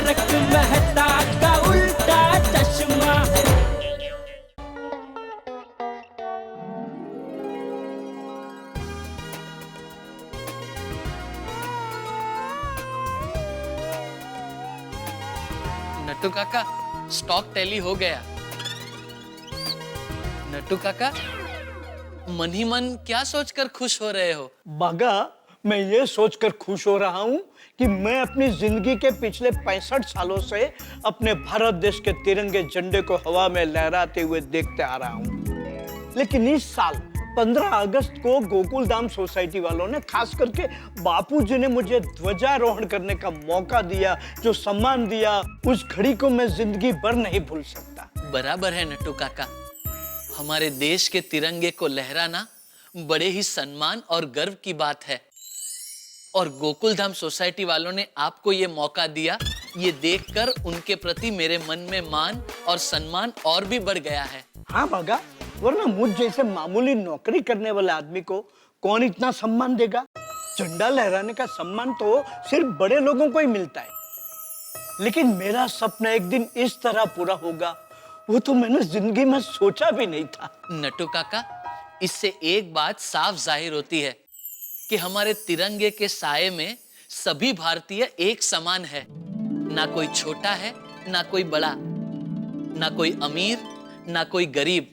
तारक मेहता का उल्टा चश्मा। नट्टू काका, स्टॉक टैली हो गया। नट्टू काका, मन ही मन क्या सोचकर खुश हो रहे हो? बागा, मैं ये सोचकर खुश हो रहा हूँ कि मैं अपनी जिंदगी के पिछले 65 सालों से अपने भारत देश के तिरंगे झंडे को हवा में लहराते हुए देखते आ रहा हूँ। लेकिन इस साल 15 अगस्त को गोकुल धाम सोसाइटी वालों ने, खास करके बापूजी ने मुझे ध्वजारोहण करने का मौका दिया, जो सम्मान दिया, उस घड़ी को मैं जिंदगी भर नहीं भूल सकता। बराबर है नट्टू काका, हमारे देश के तिरंगे को लहराना बड़े ही सम्मान और गर्व की बात है। और गोकुल धाम सोसाइटी वालों ने आपको ये मौका दिया, ये देखकर उनके प्रति मेरे मन में मान और सम्मान और भी बढ़ गया है। हाँ बागा, वरना मुझ जैसे मामूली नौकरी करने वाले आदमी को कौन इतना सम्मान देगा? झंडा लहराने का सम्मान तो सिर्फ बड़े लोगों को ही मिलता है। लेकिन मेरा सपना एक दिन इस तरह पूरा होगा, वो तो मैंने जिंदगी में सोचा भी नहीं था। नट्टू काका, इससे एक बात साफ जाहिर होती है कि हमारे तिरंगे के साये में सभी भारतीय एक समान है। ना कोई छोटा है, ना कोई बड़ा, ना कोई अमीर, ना कोई गरीब।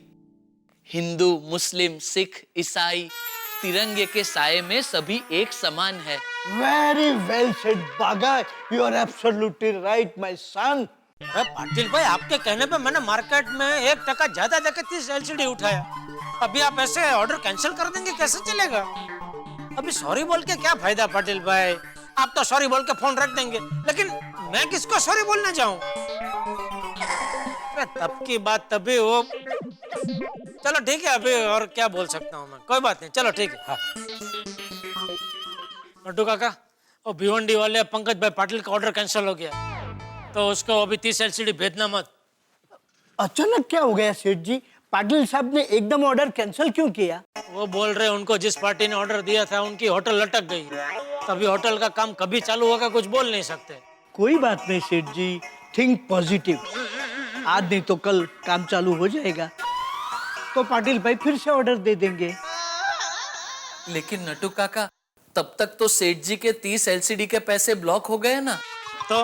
हिंदू, मुस्लिम, सिख, ईसाई, तिरंगे के साये में सभी एक समान है। Very well said, बागा। You are absolutely right, my son. अरे पाटिल भाई, आपके कहने पे मैंने मार्केट में 1% ज्यादा देकर 30 LCD उठाया। अभी आप ऐसे ऑर्डर कैंसिल कर देंगे, कैसे चलेगा? अभी सॉरी बोल के क्या फायदा पाटिल भाई? आप तो सॉरी बोल के फोन रख देंगे, लेकिन मैं किसको सॉरी बोलना जाऊं? अरे तब की बात तभी हो। चलो ठीक है, अभी और क्या बोल सकता हूँ मैं, कोई बात नहीं, चलो ठीक है। हाँ। नट्टू काका, वो भिवंडी वाले पंकज भाई पाटिल का ऑर्डर कैंसिल हो गया, तो उसको अभी 30 LCD भेजना मत। अचानक क्या हो गया सेठ जी? पाटिल साहब ने एकदम ऑर्डर कैंसिल क्यों किया? वो बोल रहे उनको जिस पार्टी ने ऑर्डर दिया था उनकी होटल लटक गई। तभी होटल का काम कभी चालू होगा कुछ बोल नहीं सकते। कोई बात नहीं सेठ जी, थिंक पॉजिटिव। आज नहीं तो कल काम चालू हो जाएगा, तो पाटिल भाई फिर से ऑर्डर दे देंगे। लेकिन नट्टू काका, तब तक तो सेठ जी के 30 LCD के पैसे ब्लॉक हो गए ना। तो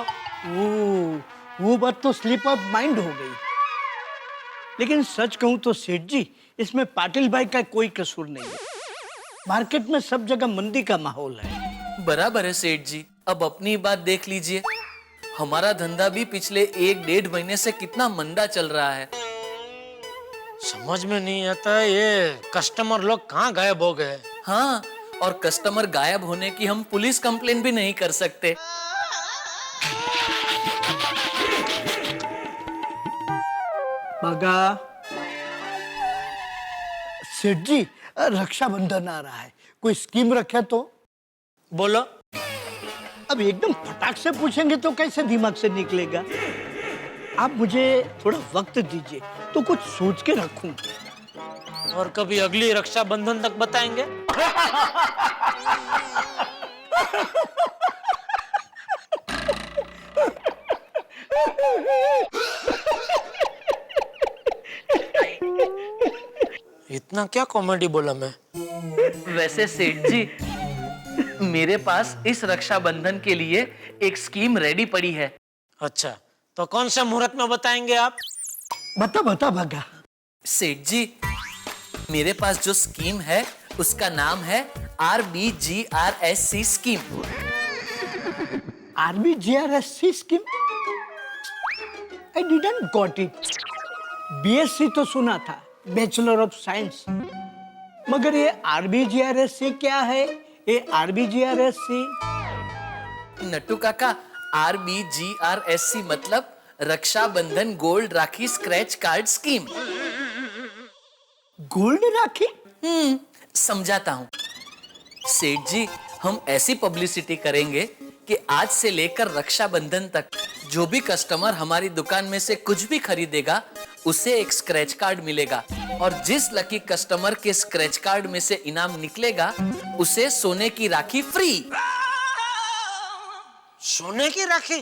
वो बात तो स्लिप ऑफ माइंड हो गई। लेकिन सच कहूं तो सेठ जी, इसमें पाटिल भाई का कोई कसूर नहीं है। मार्केट में सब जगह मंदी का माहौल है। बराबर है सेठ जी, अब अपनी बात देख लीजिए, हमारा धंधा भी पिछले 1-1.5 महीने से कितना मंदा चल रहा है। समझ में नहीं आता ये कस्टमर लोग कहाँ गायब हो गए। हाँ, और कस्टमर गायब होने की हम पुलिस कंप्लेन भी नहीं कर सकते। बागा, सेठ जी, रक्षाबंधन आ रहा है, कोई स्कीम रखे तो? बोलो। अब एकदम फटाक से पूछेंगे तो कैसे दिमाग से निकलेगा? आप मुझे थोड़ा वक्त दीजिए तो कुछ सोच के रखूं। और कभी अगली रक्षाबंधन तक बताएंगे। इतना क्या कॉमेडी बोला मैं? वैसे सेठ जी, मेरे पास इस रक्षाबंधन के लिए एक स्कीम रेडी पड़ी है। अच्छा, तो कौन से मुहूर्त में बताएंगे आप? बता भागा। सेठ जी, मेरे पास जो स्कीम है उसका नाम है RBGRSC scheme. RBGRSC scheme? I didn't got it. BSc तो सुना था, बैचलर ऑफ साइंस, मगर ये RBGRSC क्या है? ये RBGRSC? नट्टू काका, RBGRSC मतलब रक्षाबंधन गोल्ड राखी स्क्रैच कार्ड स्कीम। गोल्ड राखी? समझाता हूँ सेठ जी, हम ऐसी पब्लिसिटी करेंगे कि आज से लेकर रक्षाबंधन तक जो भी कस्टमर हमारी दुकान में से कुछ भी खरीदेगा उसे एक स्क्रैच कार्ड मिलेगा, और जिस लकी कस्टमर के स्क्रैच कार्ड में से इनाम निकलेगा उसे सोने की राखी फ्री। सोने की राखी?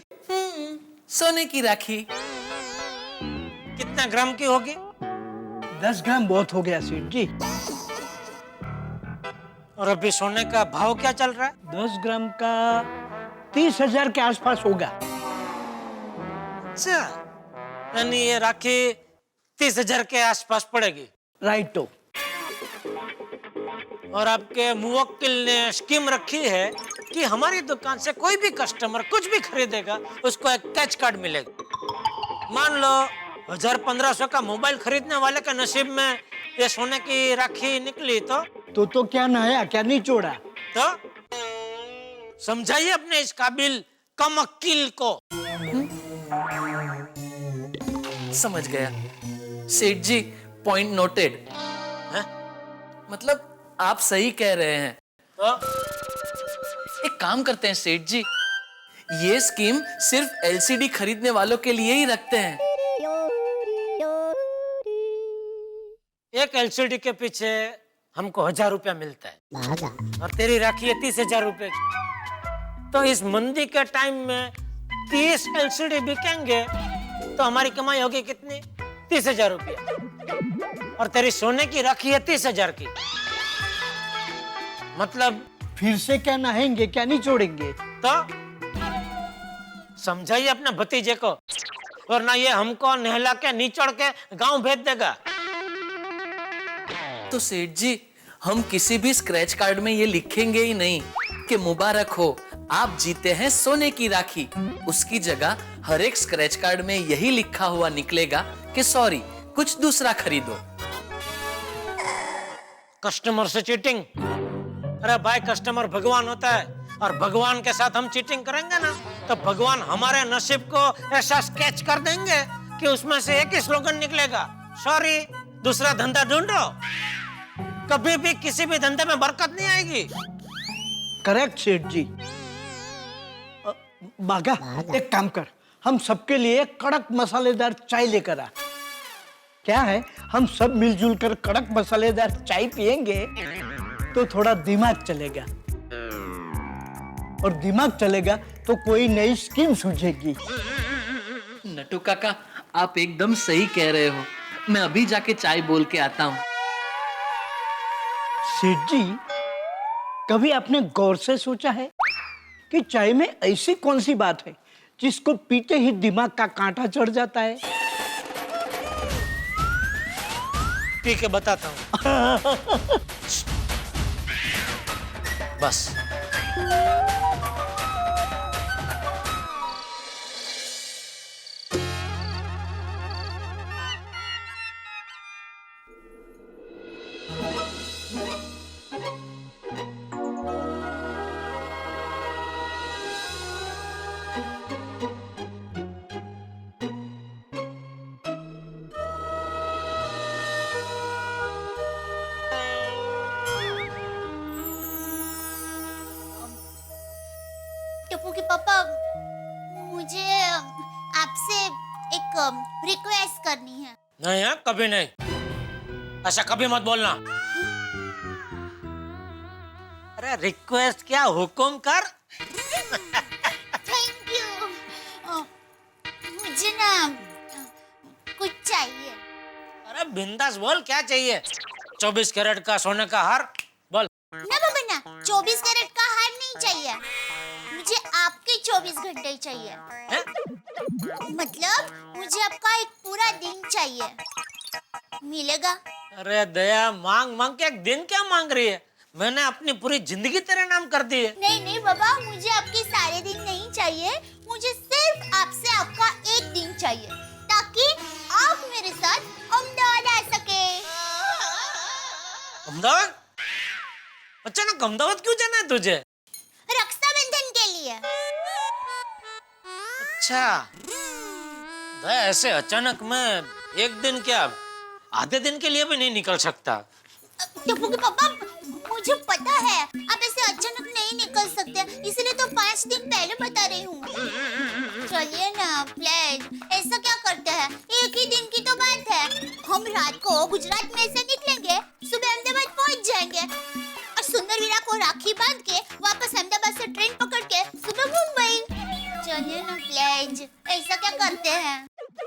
सोने की राखी। कितना ग्राम की होगी? 10 ग्राम बहुत हो गया सेठ जी। और अभी सोने का भाव क्या चल रहा है? 10 ग्राम का 30,000 के आसपास होगा। अच्छा, यानी ये राखी 30,000 के आसपास पड़ेगी। राइटो। और आपके मुवक्किल ने स्कीम रखी है कि हमारी दुकान से कोई भी कस्टमर कुछ भी खरीदेगा उसको एक कैच कार्ड मिलेगा। मान लो 1000-1500 का मोबाइल खरीदने वाले के नसीब में ये सोने की राखी निकली तो क्या नया क्या नहीं छोड़ा। तो समझाइए अपने इस काबिल कम अक्किल को। समझ गया सेठ जी, पॉइंट नोटेड। मतलब आप सही कह रहे हैं। तो एक काम करते हैं सेठ जी, ये स्कीम सिर्फ एलसीडी खरीदने वालों के लिए ही रखते हैं। एक एलसीडी के पीछे हमको 1000 रुपया मिलता है और तेरी राखी है 30,000 रुपए की। तो इस मंदी के टाइम में 30 एलसीडी बिकेंगे तो हमारी कमाई होगी कितनी? 30,000 रुपया। और तेरी सोने की राखी है 30,000 की। मतलब फिर से क्या नहाएंगे क्या नहीं छोड़ेंगे। तो समझाइए अपने भतीजे को, वरना ये हमको नहला के निचोड़ के गांव भेज देगा। तो सेठ जी, हम किसी भी स्क्रैच कार्ड में ये लिखेंगे ही नहीं कि मुबारक हो आप जीते हैं सोने की राखी। उसकी जगह हर एक स्क्रैच कार्ड में यही लिखा हुआ निकलेगा कि सॉरी, कुछ दूसरा खरीदो। कस्टमर से चीटिंग? अरे भाई, कस्टमर भगवान होता है और भगवान के साथ हम चीटिंग करेंगे ना तो भगवान हमारे नसीब को ऐसा स्केच कर देंगे कि उसमें से एक ही स्लोगन निकलेगा, सॉरी, दूसरा धंधा ढूंढो। कभी भी किसी भी धंधे में बरकत नहीं आएगी। करेक्ट सेठ जी। बागा, एक काम कर, हम सबके लिए कड़क मसालेदार चाय लेकर आ। क्या है, हम सब मिलजुल कर कड़क मसालेदार चाय पियेंगे तो थोड़ा दिमाग चलेगा, और दिमाग चलेगा तो कोई नई स्कीम सूझेगी। नटू काका, आप एकदम सही कह रहे हो। मैं अभी जाके चाय बोल के आता हूँ। सेठ जी, कभी आपने गौर से सोचा है कि चाय में ऐसी कौन सी बात है जिसको पीते ही दिमाग का कांटा चढ़ जाता है? पी के बताता हूँ। बस। टप्पू के पापा, मुझे आपसे एक रिक्वेस्ट करनी है। नहीं है, कभी नहीं, ऐसा कभी मत बोलना। अरे रिक्वेस्ट क्या, हुक्म कर। Thank you. मुझे ना कुछ चाहिए। अरे बिंदास बोल, क्या चाहिए? 24 कैरेट का सोने का हार बोल। ना बाबा ना, 24 कैरेट का हार नहीं चाहिए, मुझे आपके 24 घंटे चाहिए। है? मतलब मुझे आपका एक पूरा दिन चाहिए, मिलेगा? अरे दया, मांग मांग के एक दिन क्या मांग रही है? मैंने अपनी पूरी जिंदगी तेरे नाम कर दी है। नहीं नहीं बाबा, मुझे आपके सारे दिन नहीं चाहिए, मुझे सिर्फ आपसे आपका एक दिन चाहिए ताकि आप मेरे साथ अहमदाबाद आ सके। अहमदाबाद? अचानक अहमदाबाद क्यों जाना है तुझे? रक्षाबंधन के लिए। अच्छा, दया, ऐसे अचानक मैं एक दिन क्या, आधे दिन के लिए भी नहीं निकल सकता। टप्पू के पापा, मुझे पता है आप ऐसे अचानक नहीं निकल सकते, इसलिए तो 5 दिन पहले बता रही हूँ। चलिए ना प्लीज, ऐसा क्या करते हैं, एक ही दिन की तो बात है। हम रात को गुजरात में से निकलेंगे, सुबह अहमदाबाद पहुँच जाएंगे और सुंदरवीरा को राखी बांध के वापस अहमदाबाद से ट्रेन पकड़ के सुबह मुंबई। चलिए ना प्लीज, ऐसा क्या करते हैं?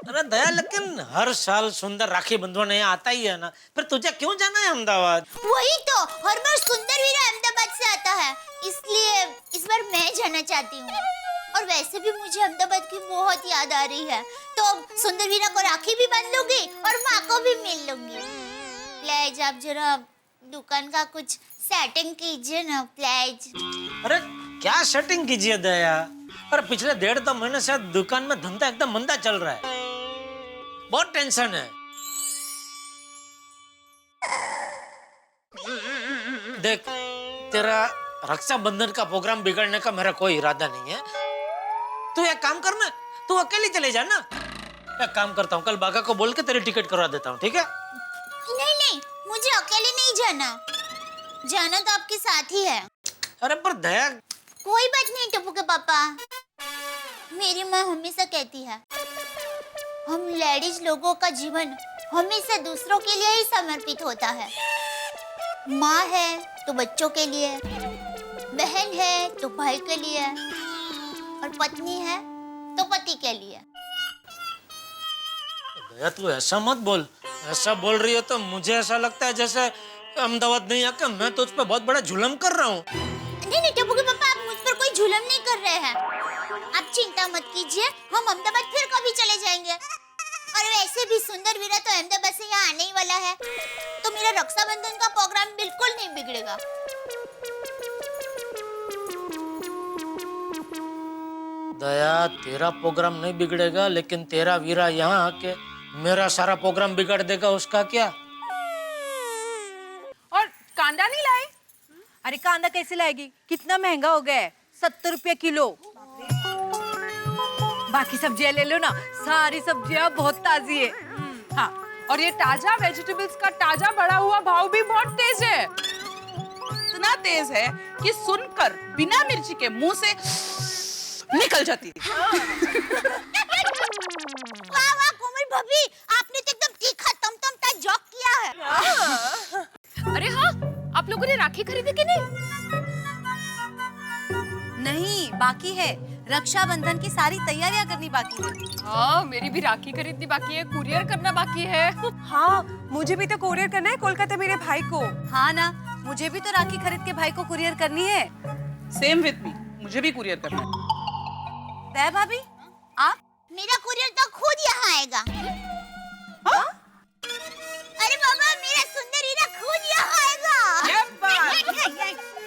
अरे दया, लेकिन हर साल सुंदर राखी बंधवाने यहाँ आता ही है ना, फिर तुझे क्यों जाना है अहमदाबाद? वही तो, हर बार सुंदर वीरा अहमदाबाद से आता है, इसलिए इस बार मैं जाना चाहती हूँ। और वैसे भी मुझे अहमदाबाद की बहुत याद आ रही है, तो सुंदर वीरा को राखी भी बांध लूंगी और माँ को भी मिल लूंगी। प्लीज आप जरा दुकान का कुछ सेटिंग कीजिए ना प्लीज। अरे क्या सेटिंग कीजिए दया? अरे पिछले 1.5-2 महीने से दुकान में धंधा एकदम मंदा चल रहा है, बहुत टेंशन है। देख, तेरा रक्षाबंधन का प्रोग्राम बिगड़ने का मेरा कोई इरादा नहीं है। तू एक काम करना, तू अकेली चले जा ना। एक काम करता हूँ, कल बागा को बोल के तेरी टिकट करवा देता हूँ, ठीक है? नहीं नहीं, मुझे अकेले नहीं जाना, जाना तो आपके साथ ही है। अरे पर दया, कोई बात नहीं टप्पू के पापा, मेरी माँ हमेशा कहती है हम लेडीज लोगों का जीवन हमेशा दूसरों के लिए ही समर्पित होता है। माँ है तो बच्चों के लिए, बहन है तो भाई के लिए, और पत्नी है तो पति के लिए। दया तू ऐसा मत बोल, ऐसा बोल रही हो तो मुझे ऐसा लगता है जैसे अहमदाबाद नहीं आकर मैं तो उस पर बहुत बड़ा जुल्म कर रहा हूँ। नहीं नहीं टप्पू के पापा, आप मुझ पर कोई जुल्म नहीं कर रहे हैं। आप चिंता मत कीजिए, हम अहमदाबाद फिर कभी चले जाएंगे। और वैसे भी सुंदर वीरा तो अहमदाबाद से यहाँ आने ही वाला है, तो मेरा रक्षाबंधन का प्रोग्राम बिल्कुल नहीं बिगड़ेगा। दया, तेरा प्रोग्राम नहीं बिगड़ेगा, लेकिन तेरा वीरा यहाँ आके मेरा सारा प्रोग्राम बिगाड़ देगा, उसका क्या? और कांदा नहीं लाए? अरे कांदा कैसे लाएगी, कितना महंगा हो गया है, 70 रुपया किलो। बाकी सब्जियां ले लो ना, सारी सब्जियां बहुत ताजी है। हाँ, और ये ताजा वेजिटेबल्स का ताजा बढ़ा हुआ भाव भी बहुत तेज है, इतना तेज है कि सुनकर बिना मिर्ची के मुंह से निकल जाती थी। वाह वाह कोमल भाभी, आपने तो एकदम तीखा तमतमता जोक किया है। अरे हाँ, आप लोगों ने राखी खरीदी कि नहीं? नहीं, बाकी है, रक्षाबंधन की सारी तैयारियां करनी बाकी है। हाँ, मेरी भी राखी खरीदनी बाकी है, कुरियर करना बाकी है। हाँ, मुझे भी तो कोरियर करना है कोलकाता मेरे भाई को। हाँ ना, मुझे भी तो राखी खरीद के भाई को कुरियर करनी है। सेम विथ मी, मुझे भी कुरियर करना है। तय भाभी, आप? मेरा कुरियर तो खुद यहाँ आएगा। हाँ? अरे बाबा, मेरा सुंदर हीरा खुद यहाँ आएगा।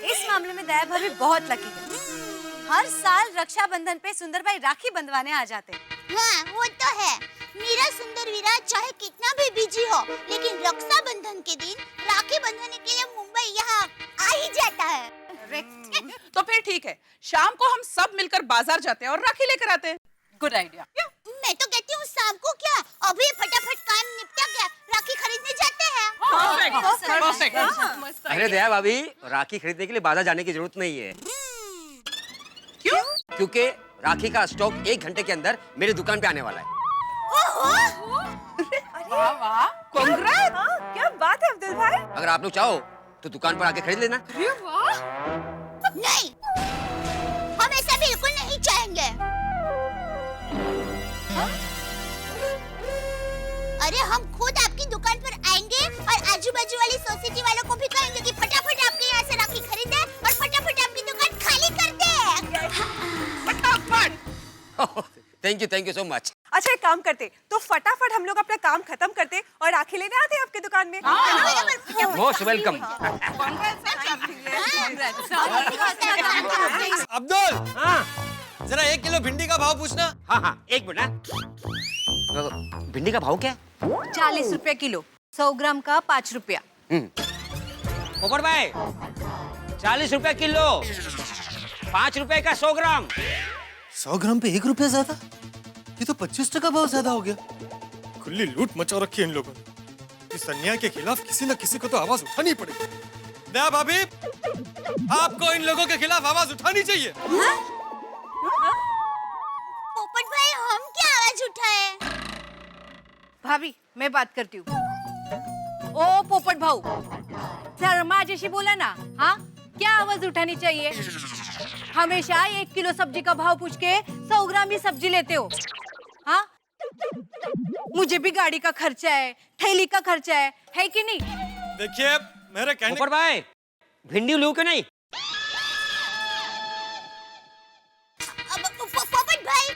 इस मामले में दया भाभी बहुत लकी है। हर साल रक्षाबंधन पे सुंदर भाई राखी बंधवाने आ जाते हैं। हाँ, वो तो है। मेरा सुंदर वीरा चाहे कितना भी बिजी हो, लेकिन रक्षाबंधन के दिन राखी बंधने के लिए मुंबई यहाँ आ ही जाता है। तो फिर ठीक है, शाम को हम सब मिलकर बाजार जाते हैं और राखी लेकर आते हैं। Good idea. मैं तो कहती हूँ शाम को क्या, अभी फटाफट काम निपटा के राखी खरीदने जाते हैं। परफेक्ट। अरे दया भाभी, राखी खरीदने के लिए बाजार जाने की जरूरत नहीं है। क्यों? क्योंकि राखी का स्टॉक 1 घंटे के अंदर मेरी दुकान पे आने वाला है। वाह वाह, कांग्रेस। क्या बात है अब्दुल भाई। अगर आप लोग चाहो तो दुकान पर आके खरीद लेना। अरे वाह। नहीं, हम ऐसा बिल्कुल नहीं चाहेंगे। अरे हम खुद आपकी दुकान पर आएंगे और आजू बाजू वाली सोसाइटी वालों को भी कहेंगे कि फटाफट आपके यहाँ से राखी खरीदे और फटाफट आपकी दुकान खाली कर दे। फटाफट। Thank you so much. अच्छा, एक काम करते तो फटाफट हम लोग अपना काम खत्म करते और राखी लेने आते आपके दुकान में। Most welcome. अब्दुल, हाँ, जरा 1 किलो भिंडी का भाव पूछना। हाँ, 1 मिनट। भिंडी का भाव क्या है? 40 रुपया किलो, 100 ग्राम का 5 रुपया। पोपट भाई, 40 रुपया किलो, 5 रुपए का 100 ग्राम। 100 ग्राम पे 1 रुपया ज्यादा? ये तो 25% भाव ज्यादा हो गया। खुली लूट मचा रखी है इन लोगों ने। इस अन्याय के खिलाफ किसी न किसी को तो आवाज उठानी पड़ेगी। दया भाभी, आपको इन लोगों के खिलाफ आवाज उठानी चाहिए। पोपट भाई, हम क्या आवाज उठाए? भाभी, मैं बात करती हूँ। ओ पोपट भाऊ, शर्मा जैसी बोला ना। हाँ, क्या आवाज उठानी चाहिए? हमेशा 1 किलो सब्जी का भाव पूछ के 100 ग्राम ही सब्जी लेते हो। हाँ, मुझे भी गाड़ी का खर्चा है, थैली का खर्चा है कि नहीं? देखिए मेरे कहने ऊपर भाई भिंडी लूं कि नहीं? पोपट भाई,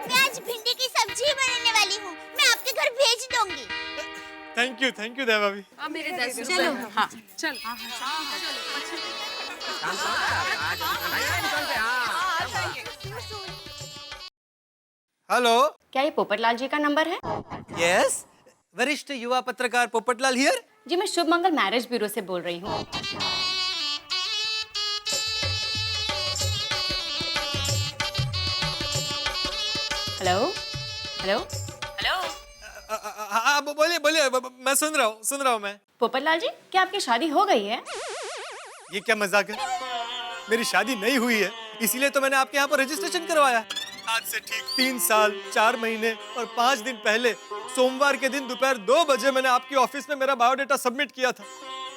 मैं आज भिंडी की सब्जी बनाने वाली हूँ, मैं आपके घर भेज दूंगी। थैंक यू दया भाभी। मेरे 10 चलो। हाँ चल। हेलो। क्या ये पोपटलाल जी का नंबर है? यस, वरिष्ठ युवा पत्रकार पोपटलाल हियर। जी मैं शुभ मंगल मैरिज ब्यूरो से बोल रही हूँ। Hello hello hello. हाँ बोलिए मैं सुन रहा हूँ मैं। पोपटलाल जी, क्या आपकी शादी हो गई है? ये क्या मजाक है? मेरी शादी नहीं हुई है, इसीलिए तो मैंने आपके यहाँ पर रजिस्ट्रेशन करवाया। आज से ठीक 3 साल 4 महीने और 5 दिन पहले सोमवार के दिन दोपहर 2 बजे मैंने आपकी ऑफिस में मेरा बायोडाटा सबमिट किया था,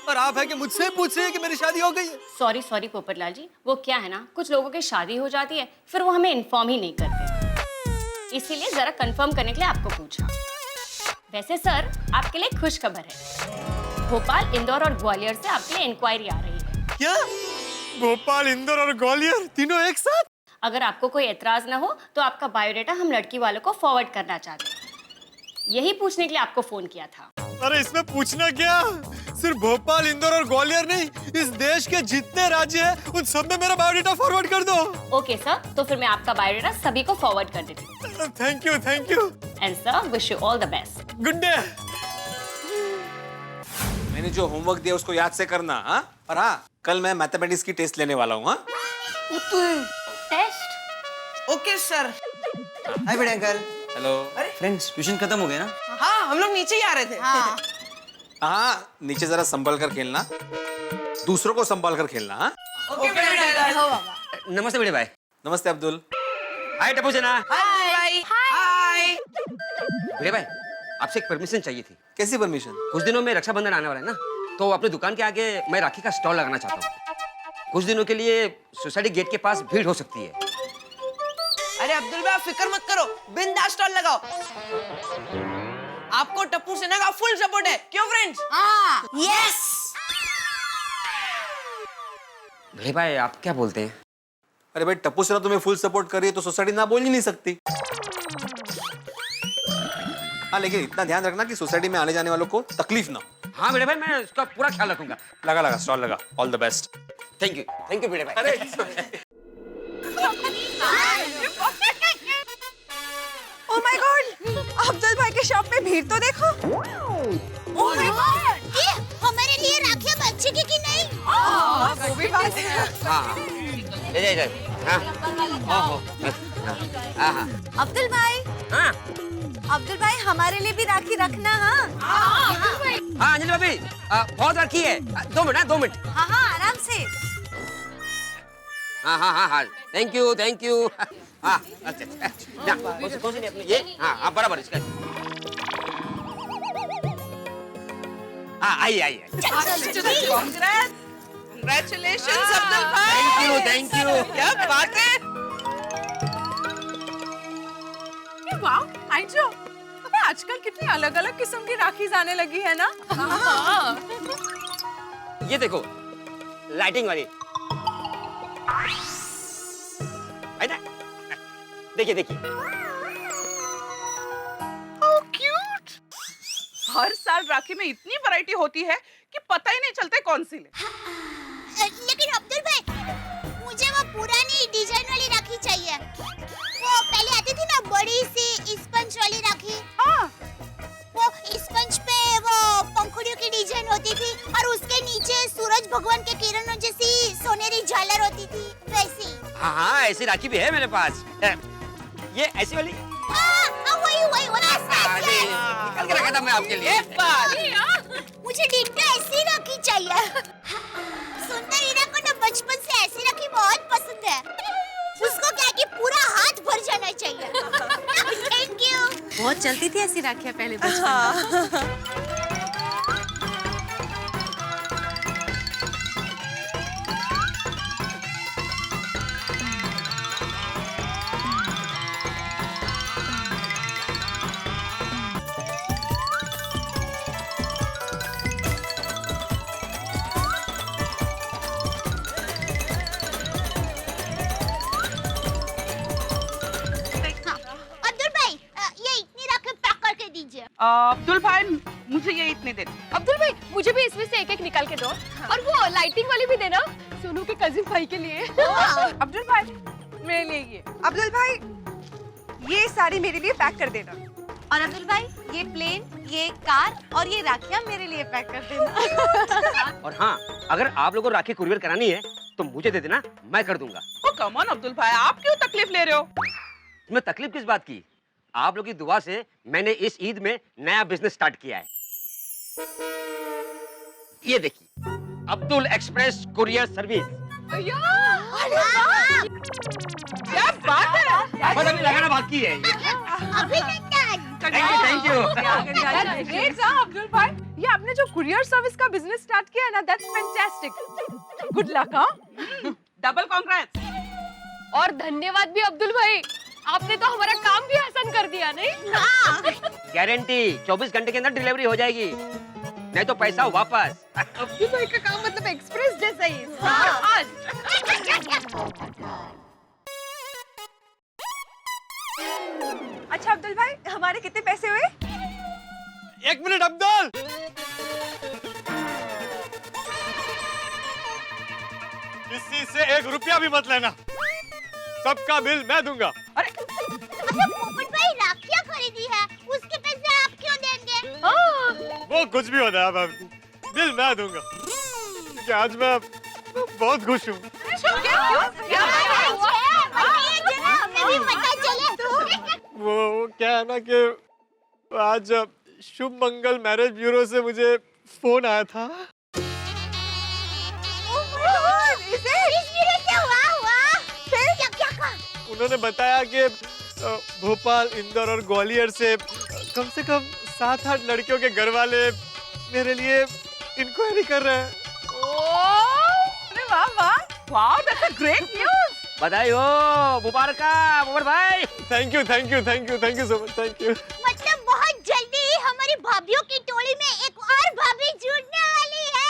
और आप है कि मुझसे पूछ रहे हैं कि मेरी शादी हो गई है। सॉरी पोपटलाल जी, वो क्या है ना, कुछ लोगों की शादी हो जाती है फिर वो हमें इन्फॉर्म ही नहीं करते, इसीलिए जरा कंफर्म करने के लिए आपको पूछा। वैसे सर, आपके लिए खुश खबर है, भोपाल, इंदौर और ग्वालियर से आपके लिए इंक्वायरी आ रही है। क्या? भोपाल, इंदौर और ग्वालियर तीनों एक साथ? अगर आपको कोई एतराज ना हो तो आपका बायोडाटा हम लड़की वालों को फॉरवर्ड करना चाहते हैं, यही पूछने के लिए आपको फोन किया था। अरे इसमें पूछना क्या, सिर्फ भोपाल, इंदौर और ग्वालियर नहीं, इस देश के जितने राज्य हैं उन सब में मेरा बायोडाटा फॉरवर्ड कर दो। ओके सर, तो फिर मैं आपका बायोडाटा सभी को फॉरवर्ड कर देती हूँ। Thank you. And sir, wish you all the best. Good day. मैंने जो होमवर्क दिया उसको याद से करना। हाँ, और हाँ, कल मैं मैथमेटिक्स की टेस्ट लेने वाला हूँ। हाँ, टेस्ट? Okay sir. हाय बड़े अंकल। हेलो। अरे फ्रेंड्स, ट्यूशन खत्म हो गया ना? हाँ, हम लोग नीचे ही आ रहे थे। हाँ, नीचे जरा संभल कर खेलना, दूसरों को संभाल कर खेलना। हाँ, ओके बड़े अंकल। नमस्ते बड़े भाई। नमस्ते अब्दुल। हाय टप्पू सेना। हाय। हाय। बड़े भाई, आपसे एक परमिशन चाहिए थी। कैसी परमिशन? कुछ दिनों में रक्षाबंधन आने वाला है ना, तो अपनी दुकान के आगे मैं राखी का स्टॉल लगाना चाहता हूँ। कुछ दिनों के लिए सोसाइटी गेट के पास भीड़ हो सकती है। अरे अब्दुल भाई, फिक्र मत करो, बिंदास स्टॉल लगाओ। आपको टप्पू सेना का फुल सपोर्ट है, क्यों फ्रेंड्स? यस। बड़े भाई, आप क्या बोलते हैं? अरे भाई, टप्पू सेना तुम्हें फुल सपोर्ट कर रही है तो सोसाइटी ना बोल ही नहीं सकती। हाँ, लेकिन इतना ध्यान रखना कि सोसाइटी में आने जाने वालों को तकलीफ ना हो। हाँ बड़े भाई, मैं उसका पूरा ख्याल रखूंगा। लगा स्टॉल लगा। All the best. Thank you बड़े भाई। ओह माय गॉड, अब्दुल भाई के शॉप में भीड़ तो देखो। ओह माय गॉड, ये हमारे लिए राखियां बच्चे की नहीं? वो भी बात है। हाँ, ले। हाँ, हाँ। अब्दुल भाई, हाँ, अब्दुल भाई हमारे लिए भी राखी रखना। हाँ हाँ अंजलि भाभी, बहुत राखी है। 2 मिनट। 2 मिनट। हाँ, आराम से। हाँ, थैंक यू। हाँ, अच्छा। कौन सी नहीं अपनी ये? हाँ, बराबर इसका। हाँ, आइए। Congratulations अब्दुल भाई। Thank you. क्या बात है। वाह, आइजो, अबे आजकल कितनी अलग-अलग किस्म की राखीज आने लगी है ना? हाँ। ये देखो, लाइटिंग वाली है ना? देखिए। How cute! हर साल राखी में इतनी वैरायटी होती है कि पता ही नहीं चलता कौन सी ले। लेकिन अब्दुल भाई, मुझे वो पुरानी डिजाइन वाली राखी चाहिए। वो पहले आती थी ना, बड़ी सी स्पंज वाली राखी। हाँ। वो स्पंज पे वो पंखुड़ियों की डिजाइन होती थी और उसके नीचे सूरज भगवान के किरणों जैसी सोनेरी झालर होती थी, वैसी। हाँ, ऐसी राखी भी है मेरे पास। ये ऐसी वाली? वही निकाल के रखा था मैं आपके लिए। मुझे डिट्टो ऐसी राखी चाहिए। सुंदर हीरा को ना बचपन से ऐसी राखी बहुत पसंद है। उसको क्या कि पूरा हाथ भर जाना चाहिए। Thank you. बहुत चलती थी ऐसी राखियाँ पहले बचपन में। अब्दुल भाई मुझे ये इतने दे दो। अब्दुल भाई मुझे भी इसमें से एक एक निकाल के दो। और वो लाइटिंग वाली भी देना सोनू के कजिन भाई के लिए। अब्दुल भाई मेरे लिए ये। अब्दुल भाई ये साड़ी मेरे लिए पैक कर देना। और अब्दुल भाई ये प्लेन, ये कार और ये राखियां मेरे लिए पैक कर देना। और हाँ, अगर आप लोगों को राखी कुरियर करानी है तो मुझे दे देना, मैं कर दूंगा। ओ कम ऑन अब्दुल भाई, आप क्यों तकलीफ ले रहे हो? इसमें तकलीफ किस बात की? आप लोगों की दुआ से मैंने इस ईद में नया बिजनेस स्टार्ट किया है। ये देखिए, अब्दुल एक्सप्रेस कुरियर सर्विस। क्या बात है? बस अभी लगाना बाकी है। Thank you. ग्रेट अब्दुल भाई, ये आपने जो कुरियर सर्विस का बिजनेस स्टार्ट किया है ना, दैट्स फैंटास्टिक। Good luck. हाँ, डबल कांग्रेट्स। और धन्यवाद भी अब्दुल भाई, आपने तो हमारा काम भी आसान कर दिया नहीं? गारंटी 24 घंटे के अंदर डिलीवरी हो जाएगी, नहीं तो पैसा वापस। अब्दुल भाई का काम मतलब एक्सप्रेस जैसा ही। अच्छा अब्दुल भाई, हमारे कितने पैसे हुए? 1 मिनट अब्दुल, किसी से 1 रुपया भी मत लेना, सबका बिल मैं दूंगा। अच्छा पोपट भाई राखियां खरीदी है, उसके पैसे आप क्यों देंगे? वो कुछ भी होता है भाभी, बिल मैं दूंगा, क्योंकि आज मैं बहुत खुश हूँ। वो क्या है ना कि आज शुभ मंगल मैरिज ब्यूरो से मुझे फोन आया था। उन्होंने बताया कि भोपाल, इंदौर और ग्वालियर से कम 7-8 लड़कियों के घर वाले मेरे लिए इंक्वायरी कर रहे हैं। अरे वाह वाह वाह, दैट्स अ ग्रेट न्यूज़। बधाई हो, मुबारक मोहम्मद भाई। Thank you so much, thank you. मतलब बहुत जल्दी ही हमारी भाभीयों की टोली में एक और भाभी जुड़ने वाली है।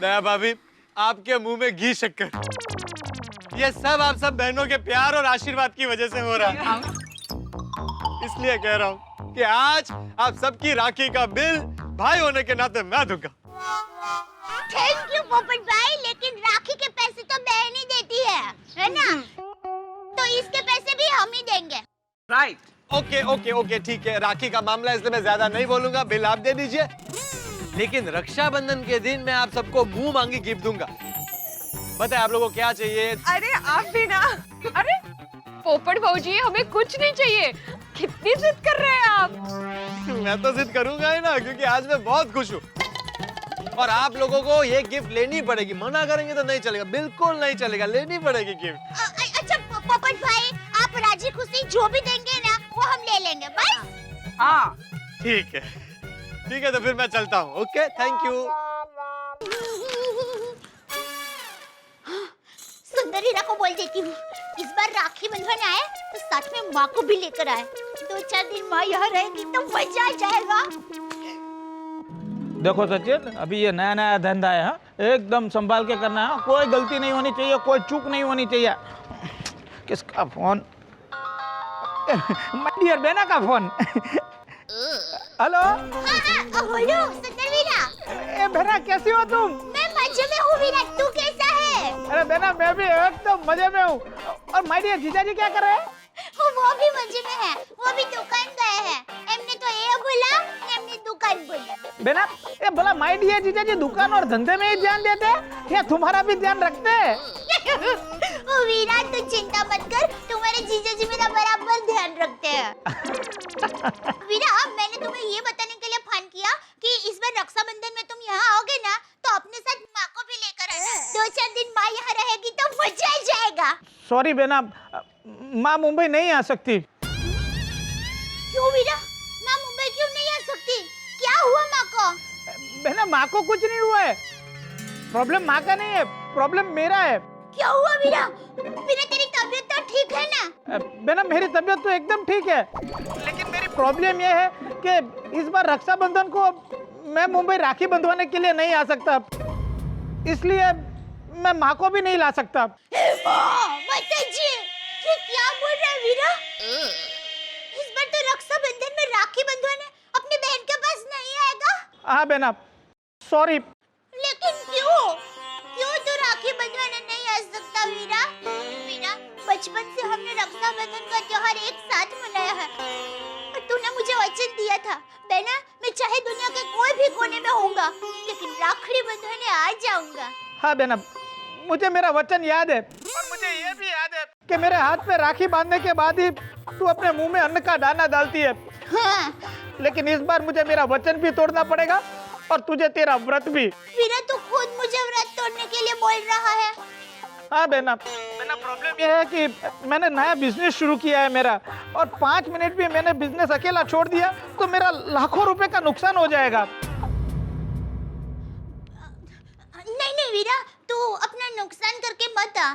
नया भाभी, आपके मुंह में घी शक्कर, ये सब आप सब बहनों के प्यार और आशीर्वाद की वजह से हो रहा है। इसलिए कह रहा हूँ कि आज आप सबकी राखी का बिल भाई होने के नाते मैं दूंगा। थैंक यू पोपट भाई, लेकिन राखी के पैसे तो बहन ही देती है ना? तो इसके पैसे भी हम ही देंगे। राइट, ओके, ठीक है। राखी का मामला इसलिए मैं ज्यादा नहीं बोलूंगा, बिल आप दे दीजिए। लेकिन रक्षाबंधन के दिन मैं आप सबको मुंह मांगी गिफ्ट दूंगा। बताए आप लोगों को क्या चाहिए? अरे आप भी ना। अरे पोपट भाऊजी, हमें कुछ नहीं चाहिए। कितनी जिद कर रहे हैं आप? मैं तो जिद करूंगा ही ना, क्योंकि आज मैं बहुत खुश हूँ और आप लोगों को ये गिफ्ट लेनी पड़ेगी। मना करेंगे तो नहीं चलेगा, बिल्कुल नहीं चलेगा, लेनी पड़ेगी गिफ्ट। अच्छा पोपट भाई, आप राजी खुशी जो भी देंगे ना वो हम ले लेंगे बस। हाँ ठीक है, तो फिर मैं चलता हूँ। Okay, thank you. सुंदरीरा को बोल देती हूँ, इस बार राखी बंधवाने आए तो साथ में माँ को भी लेकर आए। 2-4 दिन माँ यहाँ रहेगी तो मजा आ जाएगा। देखो सचिन, अभी ये नया धंधा है, हाँ? एकदम संभाल के करना है, कोई गलती नहीं होनी चाहिए, कोई चूक नहीं होनी चाहिए। किसका फोन? माय डियर बेना का फोन। हेलो। हेलो सुंदरीरा। ए बेना, कैसी हो तुम? मैं मजे में हूँ वीरा, तू कैसा है? अरे बेना, मैं भी एकदम मजे में हूँ। और माय डियर जीजाजी क्या कर रहे हैं? वो भी मजे में है, वो भी दुकान गए हैं। हमने तो ये बोला, हमने दुकान बोली। बेना, ये बोला माय डियर जीजाजी दुकान और धंधे में ही ध्यान देते हैं या तुम्हारा भी ध्यान रखते हैं? ओ वीरा, तू चिंता मत कर, तुम्हारे जीजाजी मेरा बराबर ध्यान रखते हैं। वीरा, मैंने तुम्हें ये बताने के लिए फोन किया कि इस बार रक्षाबंधन में तुम यहाँ आओगे ना, तो अपने साथ माँ को भी लेकर आना। 2-4 दिन माँ यहाँ रहेगी तो मजा आ जाएगा। सॉरी बेना, माँ मुंबई नहीं आ सकती। क्यों वीरा? माँ मुंबई क्यों नहीं आ सकती? क्या हुआ माँ को? बेना, माँ को कुछ नहीं हुआ है। प्रॉब्लम माँ का नहीं है, प्रॉब्लम मेरा है। क्या हुआ वीरा? वीरा, तेरी तबीयत तो ठीक है ना? बेना, मेरी तबीयत तो एकदम ठीक है, लेकिन मेरी प्रॉब्लम ये है कि इस बार रक्षाबंधन को मैं मुंबई राखी बंधवाने के लिए नहीं आ सकता, इसलिए मैं माँ को भी नहीं ला सकता। माताजी, ये क्या बोल रहे वीरा, इस बार तो रक्षाबंधन में राखी बंधवाने अपनी बहन के पास नहीं आएगा? हाँ बहना, सॉरी। लेकिन क्यों? क्यों तू राखी बंधवाने नहीं आ सकता वीरा? वीरा, बचपन से हमने रक्षाबंधन का त्योहार एक साथ मनाया है और तूने मुझे वचन दिया था बहना, मैं चाहे दुनिया के कोई भी कोने में होऊंगा लेकिन राखड़ी बंधवाने आ जाऊंगा। हाँ बहना, मुझे मेरा वचन याद है और मुझे ये भी याद है कि मेरे हाथ पे राखी बांधने के बाद ही तू अपने मुंह में अन्न का दाना डालती है। हाँ। लेकिन इस बार मुझे मेरा वचन भी तोड़ना पड़ेगा और तुझे तेरा व्रत भी। वीरा, तू खुद मुझे व्रत तोड़ने के लिए बोल रहा है? हाँ बहना, प्रॉब्लम ये है कि मैंने नया बिजनेस शुरू किया है मेरा, और 5 मिनट भी मैंने बिजनेस अकेला छोड़ दिया तो मेरा लाखों रुपए का नुकसान हो जाएगा। नहीं वीरा, तू अपना नुकसान करके मत आ।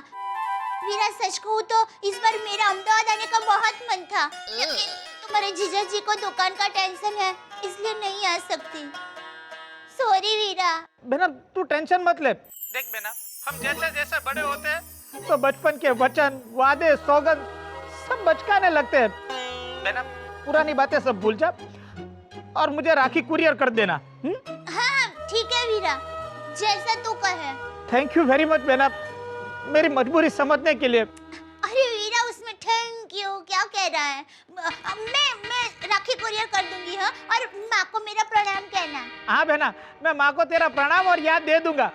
वीरा, सच कहूँ तो इस बार मेरा अहमदाबाद आने का बहुत मन था, लेकिन तुम्हारे जीजा जी को दुकान का टेंशन है इसलिए नहीं आ सकती। सॉरी वीरा। बहना, तू टेंशन मत ले। देख बहना, हम जैसे जैसे बड़े होते हैं तो बचपन के वचन, वादे, सौगंध सब बचकाने लगते हैं। बहना, पुरानी बातें सब भूल जा और मुझे राखी कुरियर कर देना। हाँ ठीक है वीरा, जैसा तू कहे। थैंक यू वेरी मच बहना, मेरी मजबूरी समझने के लिए। अरे वीरा, उसमें थैंक यू क्या कह रहा है? मैं राखी कुरियर कर दूंगी। हाँ, और माँ को मेरा प्रणाम कहना। हाँ बहना, मैं माँ को तेरा प्रणाम और याद दे दूंगा।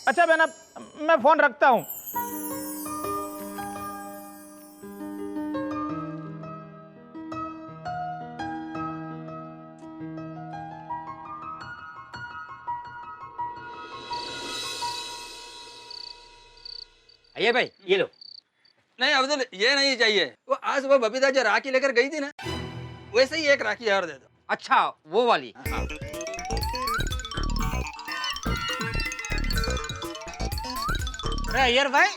अच्छा बहना, मैं फोन रखता हूँ। आइए भाई, ये लो। नहीं अब्दुल, ये नहीं चाहिए। वो आज वो बबीता जो राखी लेकर गई थी ना, वैसे ही एक राखी और दे दो। अच्छा, वो वाली। अरे अय्यर भाई,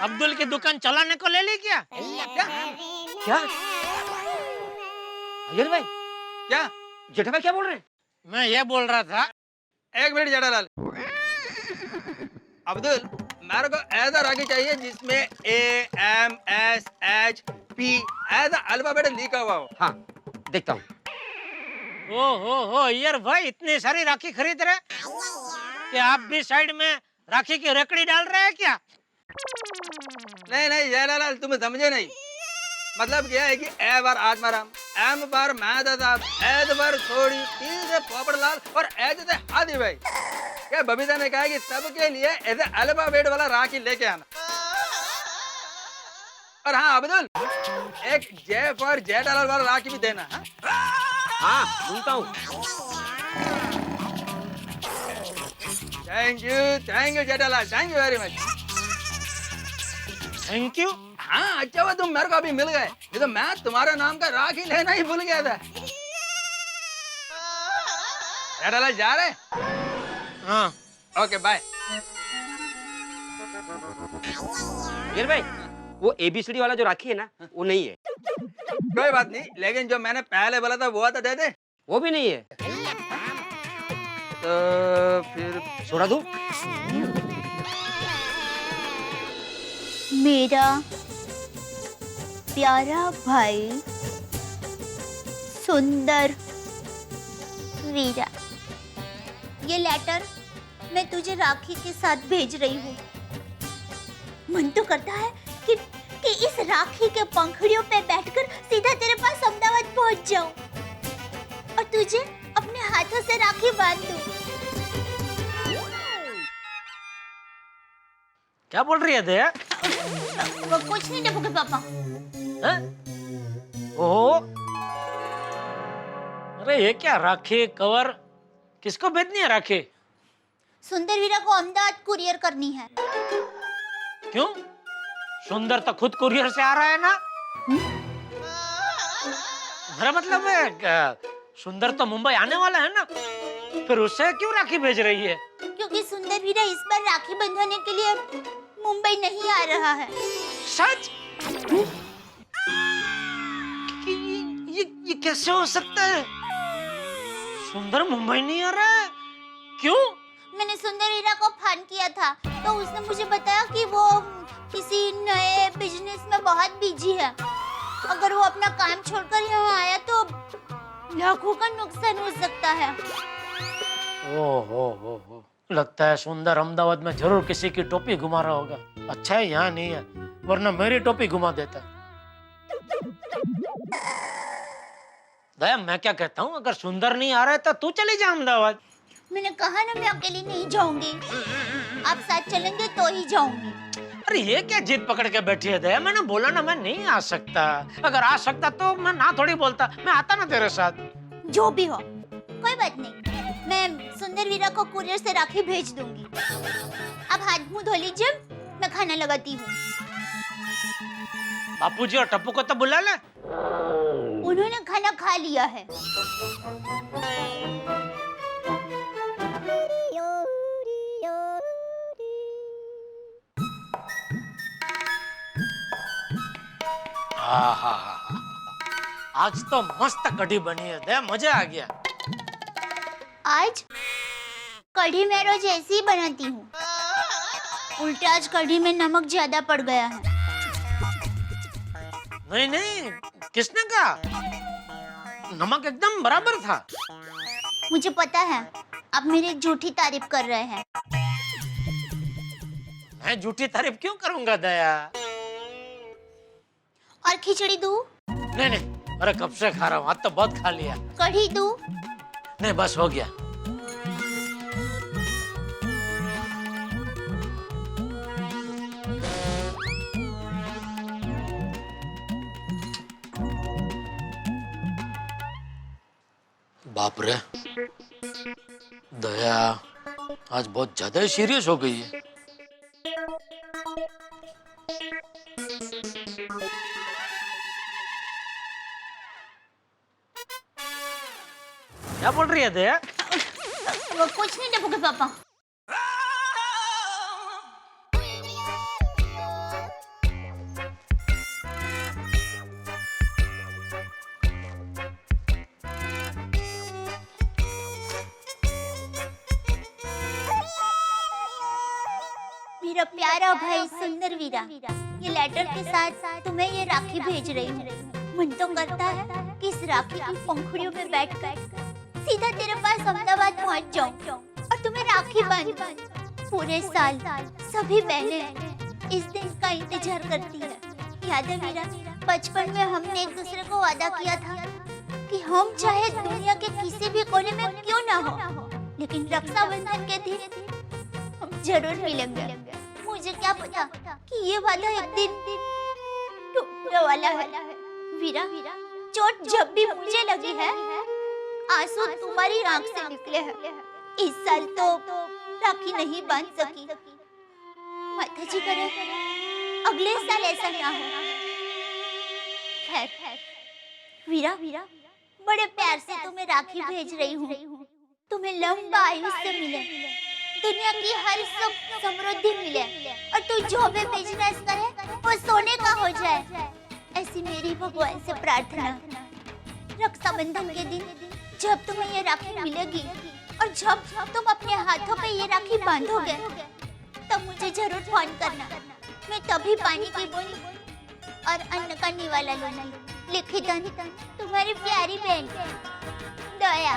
अब्दुल की दुकान चलाने को ले ली क्या? क्या? अय्यर भाई, क्या? जेठा भाई क्या बोल रहे हैं? मैं ये बोल रहा था। एक मिनट जेठालाल। अब्दुल, मेरे को ऐसा राखी चाहिए जिसमें AMSHP ऐसा अल्फाबेट लिखा हुआ हो। हाँ, देखता हूँ। ओ अय्यर भाई, इतनी सारी राखी खरीद रहे कि आप भी साइड में राखी की रकड़ी डाल रहे हैं क्या? नहीं जेठालाल, तुम समझे नहीं। मतलब क्या है कि ए बार आत्माराम, एम पर महदा साहब, एद पर थोड़ी, टी से पोपड़लाल और एच से हादी भाई। क्या बबीता ने कहा कि सबके लिए ऐसे अल्फाबेट वाला राखी लेके आना। और हाँ अब्दुल, एक जे पर जेठालाल वाला राखी भी देना। हाँ, सुनता हूँ। Thank you Jethalal, thank you very much. Thank you. हाँ, अच्छा हुआ तुम मेरे को अभी मिल गए, नहीं तो मैं तुम्हारे नाम का राखी लेना ही भूल गया था। जेठालाल जा रहे? हाँ। Okay bye. अय्यर भाई, वो ABCD वाला जो राखी है ना, वो नहीं है। कोई बात नहीं, लेकिन जो मैंने पहले बोला था वो तो दे दे। वो भी नहीं है। तो फिर छोड़ा दूं? मेरा प्यारा भाई सुंदर वीरा, ये लेटर मैं तुझे राखी के साथ भेज रही हूँ। मन तो करता है कि इस राखी के पंखुड़ियों पे बैठकर सीधा तेरे पास अहमदाबाद पहुंच जाऊं और तुझे अपने हाथों से राखी बांध दूं। क्या बोल रही है दया? वो कुछ नहीं टपके पापा। ओह, अरे ये क्या राखी कवर? किसको भेजनी है राखी? सुंदर वीरा को अहमदाबाद कुरियर करनी है। क्यों? सुंदर तो खुद कुरियर से आ रहा है ना? मेरा मतलब है सुंदर तो मुंबई आने वाला है ना, फिर उससे क्यों राखी भेज रही है? क्योंकि सुंदर वीरा इस बार राखी बंधवाने के लिए मुंबई नहीं आ रहा है। सच? ये कैसे हो सकता है? सुंदर मुंबई नहीं आ रहा है? क्यों? मैंने सुंदर वीरा को फोन किया था तो उसने मुझे बताया कि वो किसी नए बिजनेस में बहुत बिजी है। अगर वो अपना काम छोड़कर यहाँ आया तो लाखों का नुकसान हो सकता है। हो लगता है सुंदर अहमदाबाद में जरूर किसी की टोपी घुमा रहा होगा। अच्छा है यहाँ नहीं है, वरना मेरी टोपी घुमा देता। दया, मैं क्या कहता हूँ, अगर सुंदर नहीं आ रहा है तो तू चली जा अहमदाबाद। मैंने कहा ना मैं अकेली नहीं जाऊंगी, आप साथ चलेंगे तो ही जाऊंगी। अरे ये क्या जिद पकड़ के बैठी है दया, मैंने बोला ना मैं नहीं आ सकता। अगर आ सकता तो मैं ना थोड़ी बोलता, मैं आता ना तेरे साथ। जो भी हो कोई बात नहीं, मैं सुंदर वीरा को कुरियर से राखी भेज दूंगी। अब हाथ मुंह धो लीजिए, मैं खाना लगाती हूँ। बापूजी और टप्पू को तो बुला ले। उन्होंने खाना खा लिया है। आज तो मस्त कढ़ी बनी है दया, मजा आ गया। आज कढ़ी मैं रोज ऐसी ही बनाती हूँ, उल्टा आज कढ़ी में नमक ज्यादा पड़ गया है। नहीं नहीं, किसने कहा? नमक एकदम बराबर था। मुझे पता है, आप मेरी झूठी तारीफ कर रहे हैं। मैं झूठी तारीफ क्यों करूंगा दया? और खिचड़ी दूं? नहीं नहीं, अरे कब से खा रहा हूँ, आज तो बहुत खा लिया। कढ़ी दूं? नहीं बस हो गया। बाप रे, दया आज बहुत ज्यादा ही सीरियस हो गई है। क्या बोल रही है दया? वो कुछ नहीं टप्पू के पापा। मेरा प्यारा भाई सुंदर वीरा, ये लेटर के साथ तुम्हें ये राखी भेज रही हूँ। मन तो करता है कि इस राखी की पंखुड़ियों में बैठकर सीधा तेरे पास अहमदाबाद पहुँच जाऊँ और तुम्हें राखी बांधूं। पूरे साल सभी बहनें इस दिन का इंतजार करती है। याद है वीरा, बचपन में हमने एक दूसरे को वादा किया था कि हम चाहे दुनिया के किसी भी कोने में क्यों ना हो, लेकिन रक्षाबंधन के दिन हम जरूर मिलेंगे। मुझे क्या पता कि ये वाला एक दिन टूटने वाला है। वीरा, चोट जब भी मुझे लगी है, आंसू तुम्हारी आंख से निकले हैं। इस साल तो राखी नहीं बांध सकी। माता जी करे अगले साल ऐसा ना हो। खैर वीरा, बड़े प्यार से तुम्हें राखी भेज रही हूँ। तुम्हें लंबा आयुष्य मिले, दुनिया की हर सुख समृद्धि मिले, और तू जो भी बिजनेस करे वो सोने का हो जाए, ऐसी मेरी भगवान से प्रार्थना। रक्षाबंधन के दिन जब तुम्हें ये राखी मिलेगी और जब तुम अपने हाथों पे ये राखी बांधोगे, तब मुझे जरूर फोन करना। मैं तभी पानी की बूंद और अन्न का निवाला लूंगी। लिखित तुम्हारी प्यारी बहन दया।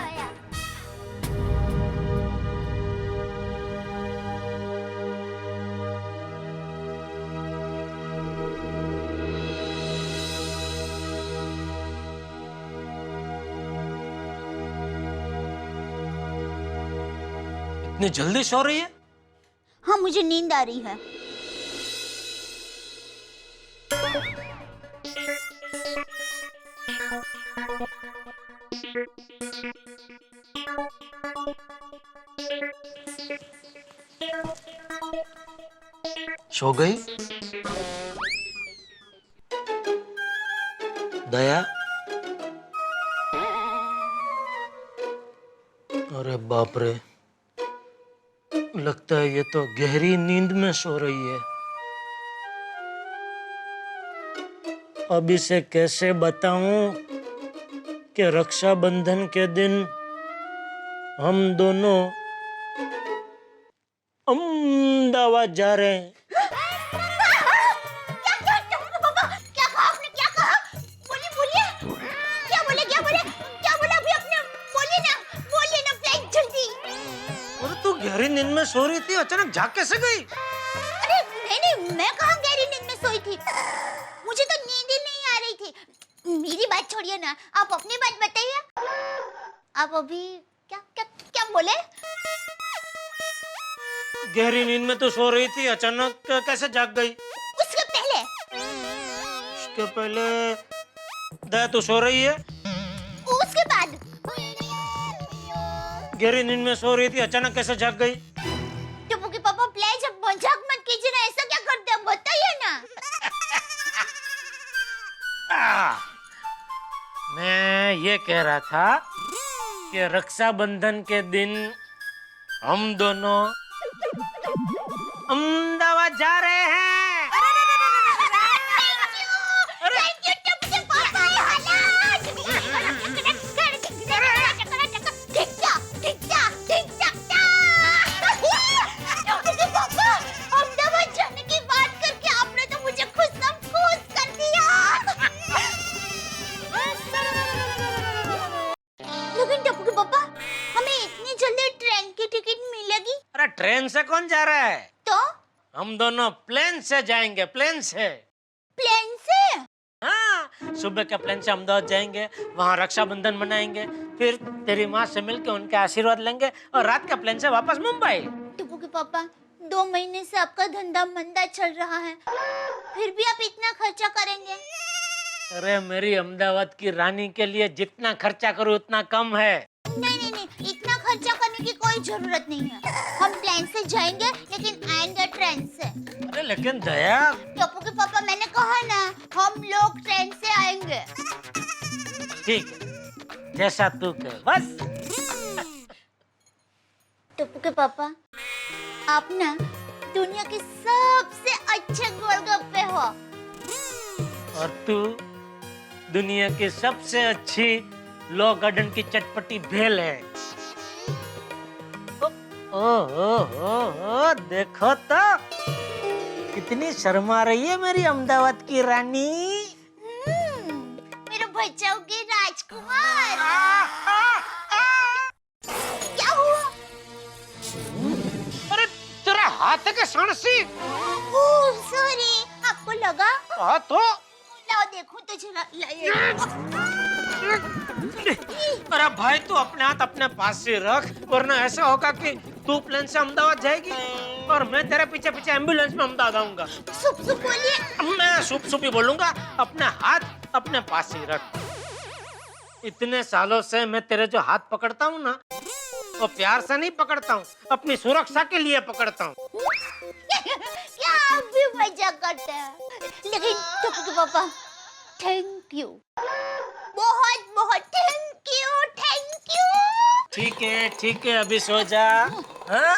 इतनी जल्दी सो रही है? हाँ, मुझे नींद आ रही है। सो गई? दया, अरे बाप रे, लगता है ये तो गहरी नींद में सो रही है। अब इसे कैसे बताऊं कि रक्षाबंधन के दिन हम दोनों अहमदाबाद जा रहे हैं। सो रही थी, अचानक जाग कैसे गई? अरे नहीं, मैं कहाँ गहरी नींद में सोई थी। मुझे तो नींद ही नहीं आ रही थी। मेरी बात छोड़िए ना, आप अपनी बात बताइए। आप अभी क्या क्या क्या बोले? गहरी नींद में तो सो रही थी, अचानक कैसे जाग गई? उसके पहले दया तो सो रही है। उसके बाद गहरी नींद में सो रही थी, अचानक कैसे जाग गई? टप्पू के पापा प्लीज अब मजाक मत कीजिए ना, ऐसा क्या करते हैं बताइए ना। मैं ये कह रहा था कि रक्षाबंधन के दिन हम दोनों अहमदाबाद जा रहे हैं। ट्रेन से कौन जा रहा है? तो हम दोनों प्लेन से जाएंगे, प्लेन से। प्लेन से? हाँ, सुबह के प्लेन से अहमदाबाद जाएंगे, वहाँ रक्षाबंधन मनाएंगे, फिर तेरी माँ से मिलके उनके आशीर्वाद लेंगे और रात के प्लेन से वापस मुंबई। टप्पू के पापा 2 महीने से आपका धंधा मंदा चल रहा है, फिर भी आप इतना खर्चा करेंगे? अरे मेरी अहमदाबाद की रानी के लिए जितना खर्चा करूँ उतना कम है। नहीं, इतना खर्चा करने की कोई जरूरत नहीं है। हम प्लेन से जाएंगे लेकिन आएंगे ट्रेन से। अरे लेकिन दया। टप्पू के पापा मैंने कहा ना, हम लोग ट्रेन से आएंगे। ठीक है, जैसा तू कहे बस। टप्पू के पापा आप ना दुनिया के सबसे अच्छे गोलगप्पे हो। और तू दुनिया की सबसे अच्छी लॉ गार्डन की चटपटी भेल है। ओ, देखो तो कितनी शर्मा रही है मेरी अहमदाबाद की रानी। मेरे बच्चों के राजकुमार। क्या हुआ? अरे तेरा हाथ है क्या साणसी? ओह सॉरी, आपको लगा? हाँ तो लाओ देखो तो जरा, लाइए। अरे भाई तू अपने हाथ अपने पास से रख, वरना ऐसा होगा कि तू प्लेन से अहमदाबाद जाएगी और मैं तेरे पीछे पीछे एम्बुलेंस में अहमदाबाद आऊंगा। सुप बोलिए। मैं सुप ही बोलूंगा। अपने हाथ अपने पास ही रख। इतने सालों से मैं तेरे जो हाथ पकड़ता हूँ ना, वो प्यार से नहीं पकड़ता हूँ, अपनी सुरक्षा के लिए पकड़ता हूँ। क्या आप भी मजाक करते हैं? लेकिन टप्पू के पापा थैंक यू, बहुत बहुत थैंक यू। ठीक है अभी सो जा। हाँ,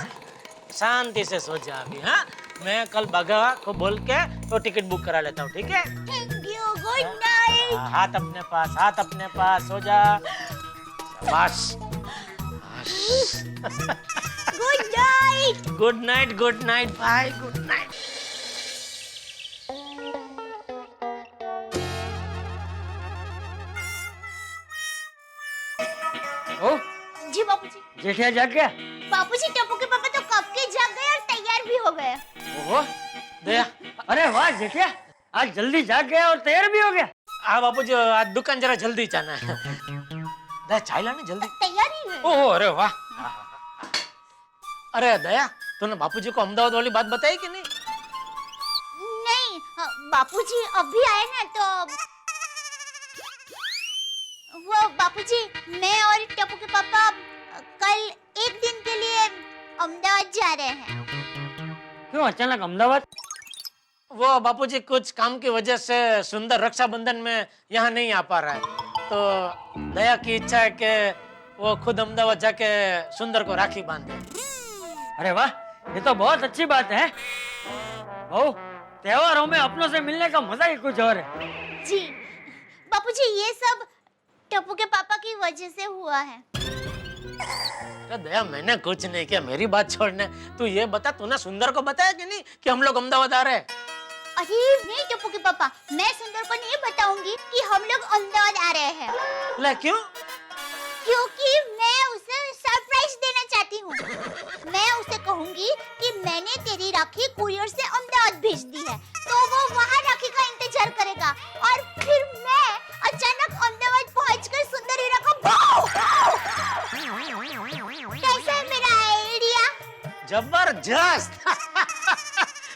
शांति से सो जा अभी। हाँ, मैं कल बागा को बोल के तो टिकट बुक करा लेता हूँ। ठीक है? Thank you, good night. हाथ अपने पास, सो जा। बस। गुड नाइट भाई, गुड नाइट। ओ जी बापूजी। जेठिया जाग गया? बापूजी टप्पू के पापा तो कब के जाग गए और तैयार भी हो गए। ओहो दया, अरे वाह जेठिया, आज जल्दी जाग गया और तैयार भी हो गया। हाँ बापूजी, आज दुकान जरा जल्दी जाना है। दया चाय लाने जल्दी। तैयारी है। ओह अरे वाह। अरे दया, तूने बापूजी को अहमदाबाद वाली बात बताई कि नहीं? नहीं, बापूजी अभी आए ना तो वो बापूजी, मैं और टप्पू के पापा कल एक दिन के लिए अहमदाबाद जा रहे हैं। क्यों अचानक अहमदाबाद? वो बापूजी कुछ काम की वजह से सुंदर रक्षाबंधन में यहाँ नहीं आ पा रहा है, तो दया की इच्छा है कि वो खुद अहमदाबाद जाके सुंदर को राखी बांधे। अरे वाह, ये तो बहुत अच्छी बात है। ओ, त्योहारों में अपनों से मिलने का मजा ही कुछ और है। जी बापूजी, ये सब टप्पू के पापा की वजह से हुआ है। दया मैंने कुछ नहीं किया, मेरी बात छोड़ने। तू ये बता, तूने सुंदर को बताया कि नहीं कि हम लोग अहमदाबाद आ रहे हैं? अरे नहीं टप्पू के पापा, मैं सुंदर को नहीं बताऊंगी कि हम लोग अहमदाबाद आ रहे हैं। ले क्यों? क्योंकि मैं उसे सरप्राइज देना चाहती हूँ। हूँ। मैं उसे कहूँगी कि मैंने तेरी राखी कुरियर से अहमदाबाद भेज दी है, तो वो वहाँ राखी का इंतजार करेगा और फिर मैं अचानक अहमदाबाद पहुँचकर सुंदर हीरा को कैसा है मेरा आइडिया? जबरदस्त।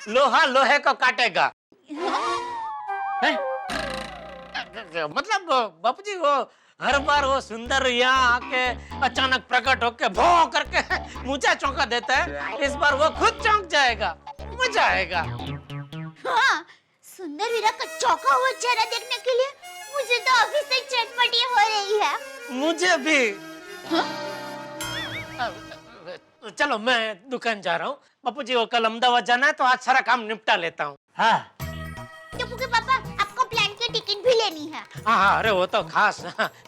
लोहा लोहे को काटेगा। हैं? मतलब बापू जी वो हर बार वो सुंदर यहाँ आके अचानक प्रकट होके भो करके मुझे चौंका देता है, इस बार वो खुद चौंक जाएगा, मजा आएगा। हाँ, सुंदर हीरा का चौंका हुआ चेहरा देखने के लिए मुझे तो अभी से चटपटी हो रही है। मुझे भी। चलो मैं दुकान जा रहा हूँ। बापू जी वो कल अहमदाबाद जाना है तो आज सारा काम निपटा लेता हूँ। हाँ टप्पू के पापा, आपको प्लेन की टिकट भी लेनी है। हाँ, अरे वो तो खास।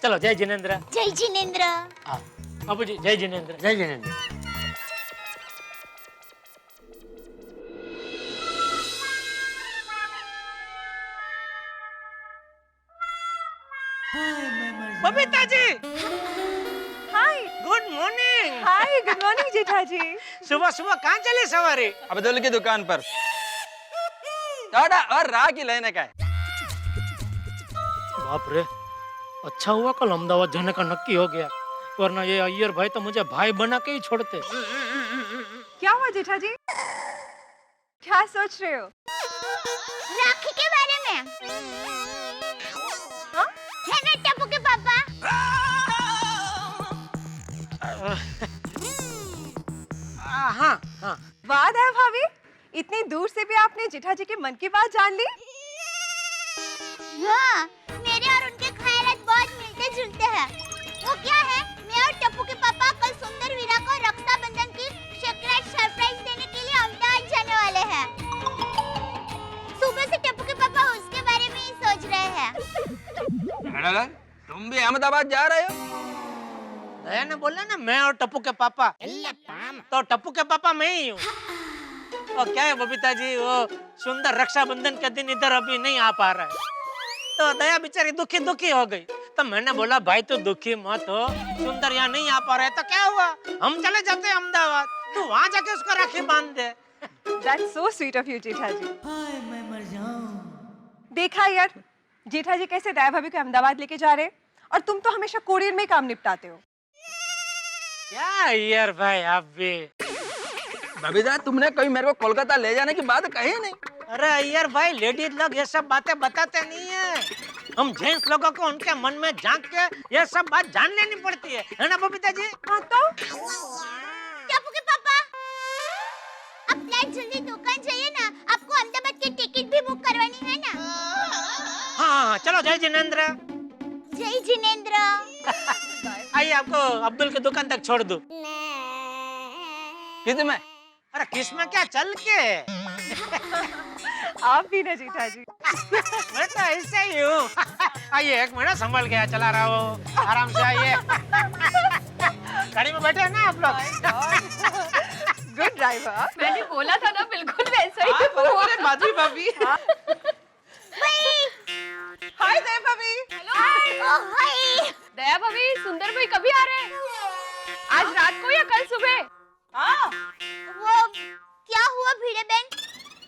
चलो जय जिनेंद्र। जय जिनेंद्र। बापू जी जय जिनेंद्र। जय Jinendra. Babita ji, hi good morning. हाय, गुड मॉर्निंग जेठाजी। सुबह सुबह कहाँ चले सवारी? अब्दुल की दुकान पर टाटा और राखी लेने का है। बाप रे, अच्छा हुआ कल अहमदाबाद जाने का नक्की हो गया, वरना ये अय्यर भाई तो मुझे भाई बना के ही छोड़ते। क्या हुआ जेठाजी? क्या सोच रहे हो? राखी के बारे में। हाँ? है ना टप्पू के पापा? हाँ हाँ। वाह है भाभी, इतनी दूर से भी आपने जेठाजी के मन की बात जान ली। हाँ, मेरे और उनके ख्यालात बहुत मिलते जुलते हैं। वो क्या है, मैं और टप्पू के पापा कल सुंदर वीरा को रक्षाबंधन की सीक्रेट सरप्राइज देने के लिए अहमदाबाद जाने वाले हैं। सुबह से टप्पू के पापा उसके बारे में ही सोच रहे हैं। तुम भी अहमदाबाद जा रहे हो? दया ने बोला ना मैं और टप्पू के पापा, तो टप्पू के पापा मैं ही हूँ। और क्या है बबीता जी, वो सुंदर रक्षाबंधन के दिन इधर अभी नहीं आ पा रहा है, तो दया बेचारी दुखी दुखी हो गई। तो मैंने बोला भाई तू दुखी मत हो, सुंदर यहाँ नहीं आ पा रहा है तो क्या हुआ, हम चले जाते हैं अहमदाबाद, तू वहाँ जाके उसको राखी बांध दे। That's so sweet of you Jethaji. हाय मैं मर जाऊँ। देखा यार, जेठाजी कैसे दया भाभी को अहमदाबाद लेके जा रहे, और तुम तो हमेशा कोरियर में काम निपटाते हो। क्या यार भाई आप भी। बबीता, तुमने कभी मेरे को कोलकाता ले जाने की बात कही नहीं। अरे यार भाई, लेडीज लोग ये सब बातें बताते नहीं है, हम जेंट्स लोगों को उनके मन में झांक के ये सब बात जान लेनी पड़ती है ना बबीता जी? हाँ तो टप्पू के पापा, अब प्लेन जल्दी दुकान जाइए ना, आपको अहमदाबाद की टिकट भी बुक करवानी है ना। हाँ चलो जय जिनेंद्र। जय जिनेंद्र। आइए आपको अब्दुल की दुकान तक छोड़ दूं। किस में? अरे किस में क्या, चल के। आप भी ना जेठाजी। मैं तो ऐसे ही हूँ। आइए, एक मिनट संभल गया, चला रहा हूँ, आराम से आइए। गाड़ी में बैठे हैं ना आप लोग? Good driver. मैंने बोला था ना, बिल्कुल वैसा ही। माधवी भाभी। हाय दया भाभी। हाय। दया भाभी, सुंदर भाई कभी आ रहे हैं? आज रात को या कल सुबह? हाँ। वो क्या हुआ भिड़े बहन,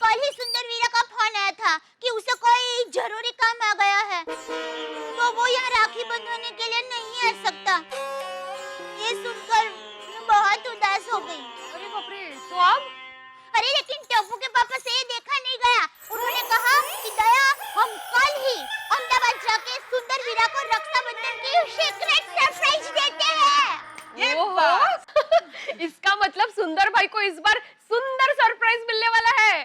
कल ही सुंदर वीरा का फोन आया था कि उसे कोई जरूरी काम आ गया है, तो वो यहाँ राखी बंधवाने के लिए नहीं आ सकता। ये सुनकर मैं बहुत उदास हो गई। अरे बाप रे, तो अब? अरे लेकिन टप्पू के पापा से ये देखा नहीं गया, उन्होंने कहा कि दया हम कल ही अहमदाबाद जाके सुंदर वीरा को रक्षाबंधन की सीक्रेट सरप्राइज देते हैं। इसका मतलब सुंदर भाई को इस बार सुंदर सरप्राइज मिलने वाला है।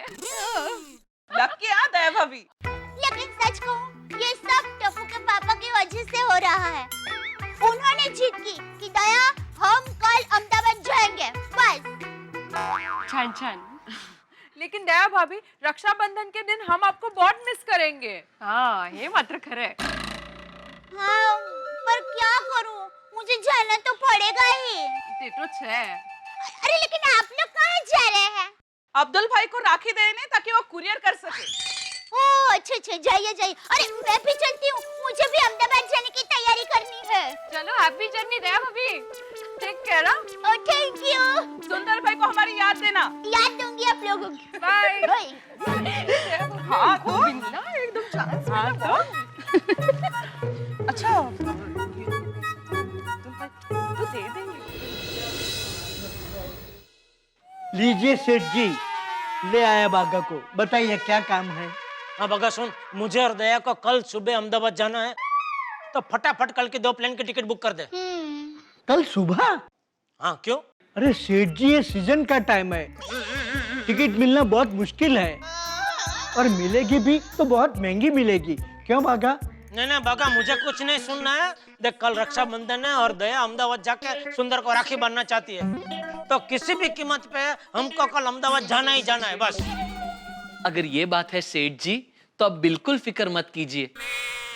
लकी आ दया भाभी। लेकिन सच कहूँ, ये सब टप्पू के पापा की वजह से हो रहा है। उन्होंने जिद की कि दया हम कल अहमदाबाद जाएंगे, बस। छान छान। लेकिन दया भाभी, रक्षाबंधन के दिन हम आपको बहुत मिस करेंगे। हाँ, ये मात्र खरे। हाँ, पर क्या करूँ, मुझे जाना तो पड़ेगा ही। ते तो छे। अरे लेकिन आप लोग कहाँ जा रहे हैं? अब्दुल भाई को राखी देने, ताकि वो कुरियर कर सके। ओह अच्छा अच्छा, जाइए जाइए। अरे मैं भी चलती हूँ, मुझे भी अहमदाबाद जाने की तैयारी करनी है। चलो, हैप्पी जर्नी दया भाभी। Take care. Oh thank you. Sundar भाई को हमारी याद देना। याद दूंगी आप लोगों की। बाय। हाँ तो बिना एकदम चांस। हाँ तो अच्छा तो दे देंगे। लीजिए सेठ जी, ले आया बागा को। बताइए क्या काम है? हाँ बगा सुन, मुझे और दया को कल सुबह अहमदाबाद जाना है, तो फटाफट कल के 2 प्लेन की टिकट बुक कर दे। कल सुबह? हाँ क्यों? अरे सेठ जी, ये सीजन का टाइम है, टिकट मिलना बहुत मुश्किल है, और मिलेगी भी तो बहुत महंगी मिलेगी। क्यों बागा? नहीं बागा, मुझे कुछ नहीं सुनना है। देख कल रक्षाबंधन है और दया अहमदाबाद जाके सुंदर को राखी बांधना चाहती है, तो किसी भी कीमत पे हमको कल अहमदाबाद जाना ही जाना है बस। अगर ये बात है सेठ जी, तो आप बिल्कुल फिक्र मत कीजिए।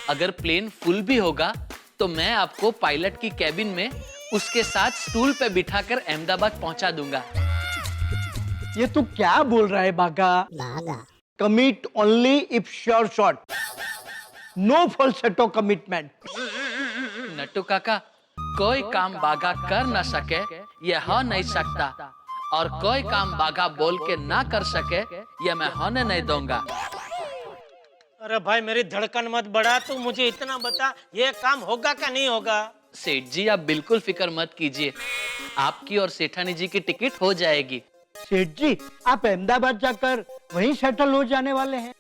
अगर प्लेन फुल भी होगा तो मैं आपको पायलट की कैबिन में उसके साथ स्टूल पे बिठाकर अहमदाबाद पहुंचा दूंगा। ये तू क्या बोल रहा है Bagha? Commit only if sure shot, no falsetto commitment. Nattu काका, कोई काम बागा कर ना सके यह हो नहीं सकता, और कोई काम बागा बोल के ना कर सके यह मैं होने नहीं दूंगा। अरे भाई मेरी धड़कन मत बढ़ा, तू मुझे इतना बता, ये काम होगा क्या नहीं होगा? सेठ जी आप बिल्कुल फिक्र मत कीजिए, आपकी और सेठानी जी की टिकट हो जाएगी। सेठ जी, आप अहमदाबाद जाकर वहीं सेटल हो जाने वाले हैं?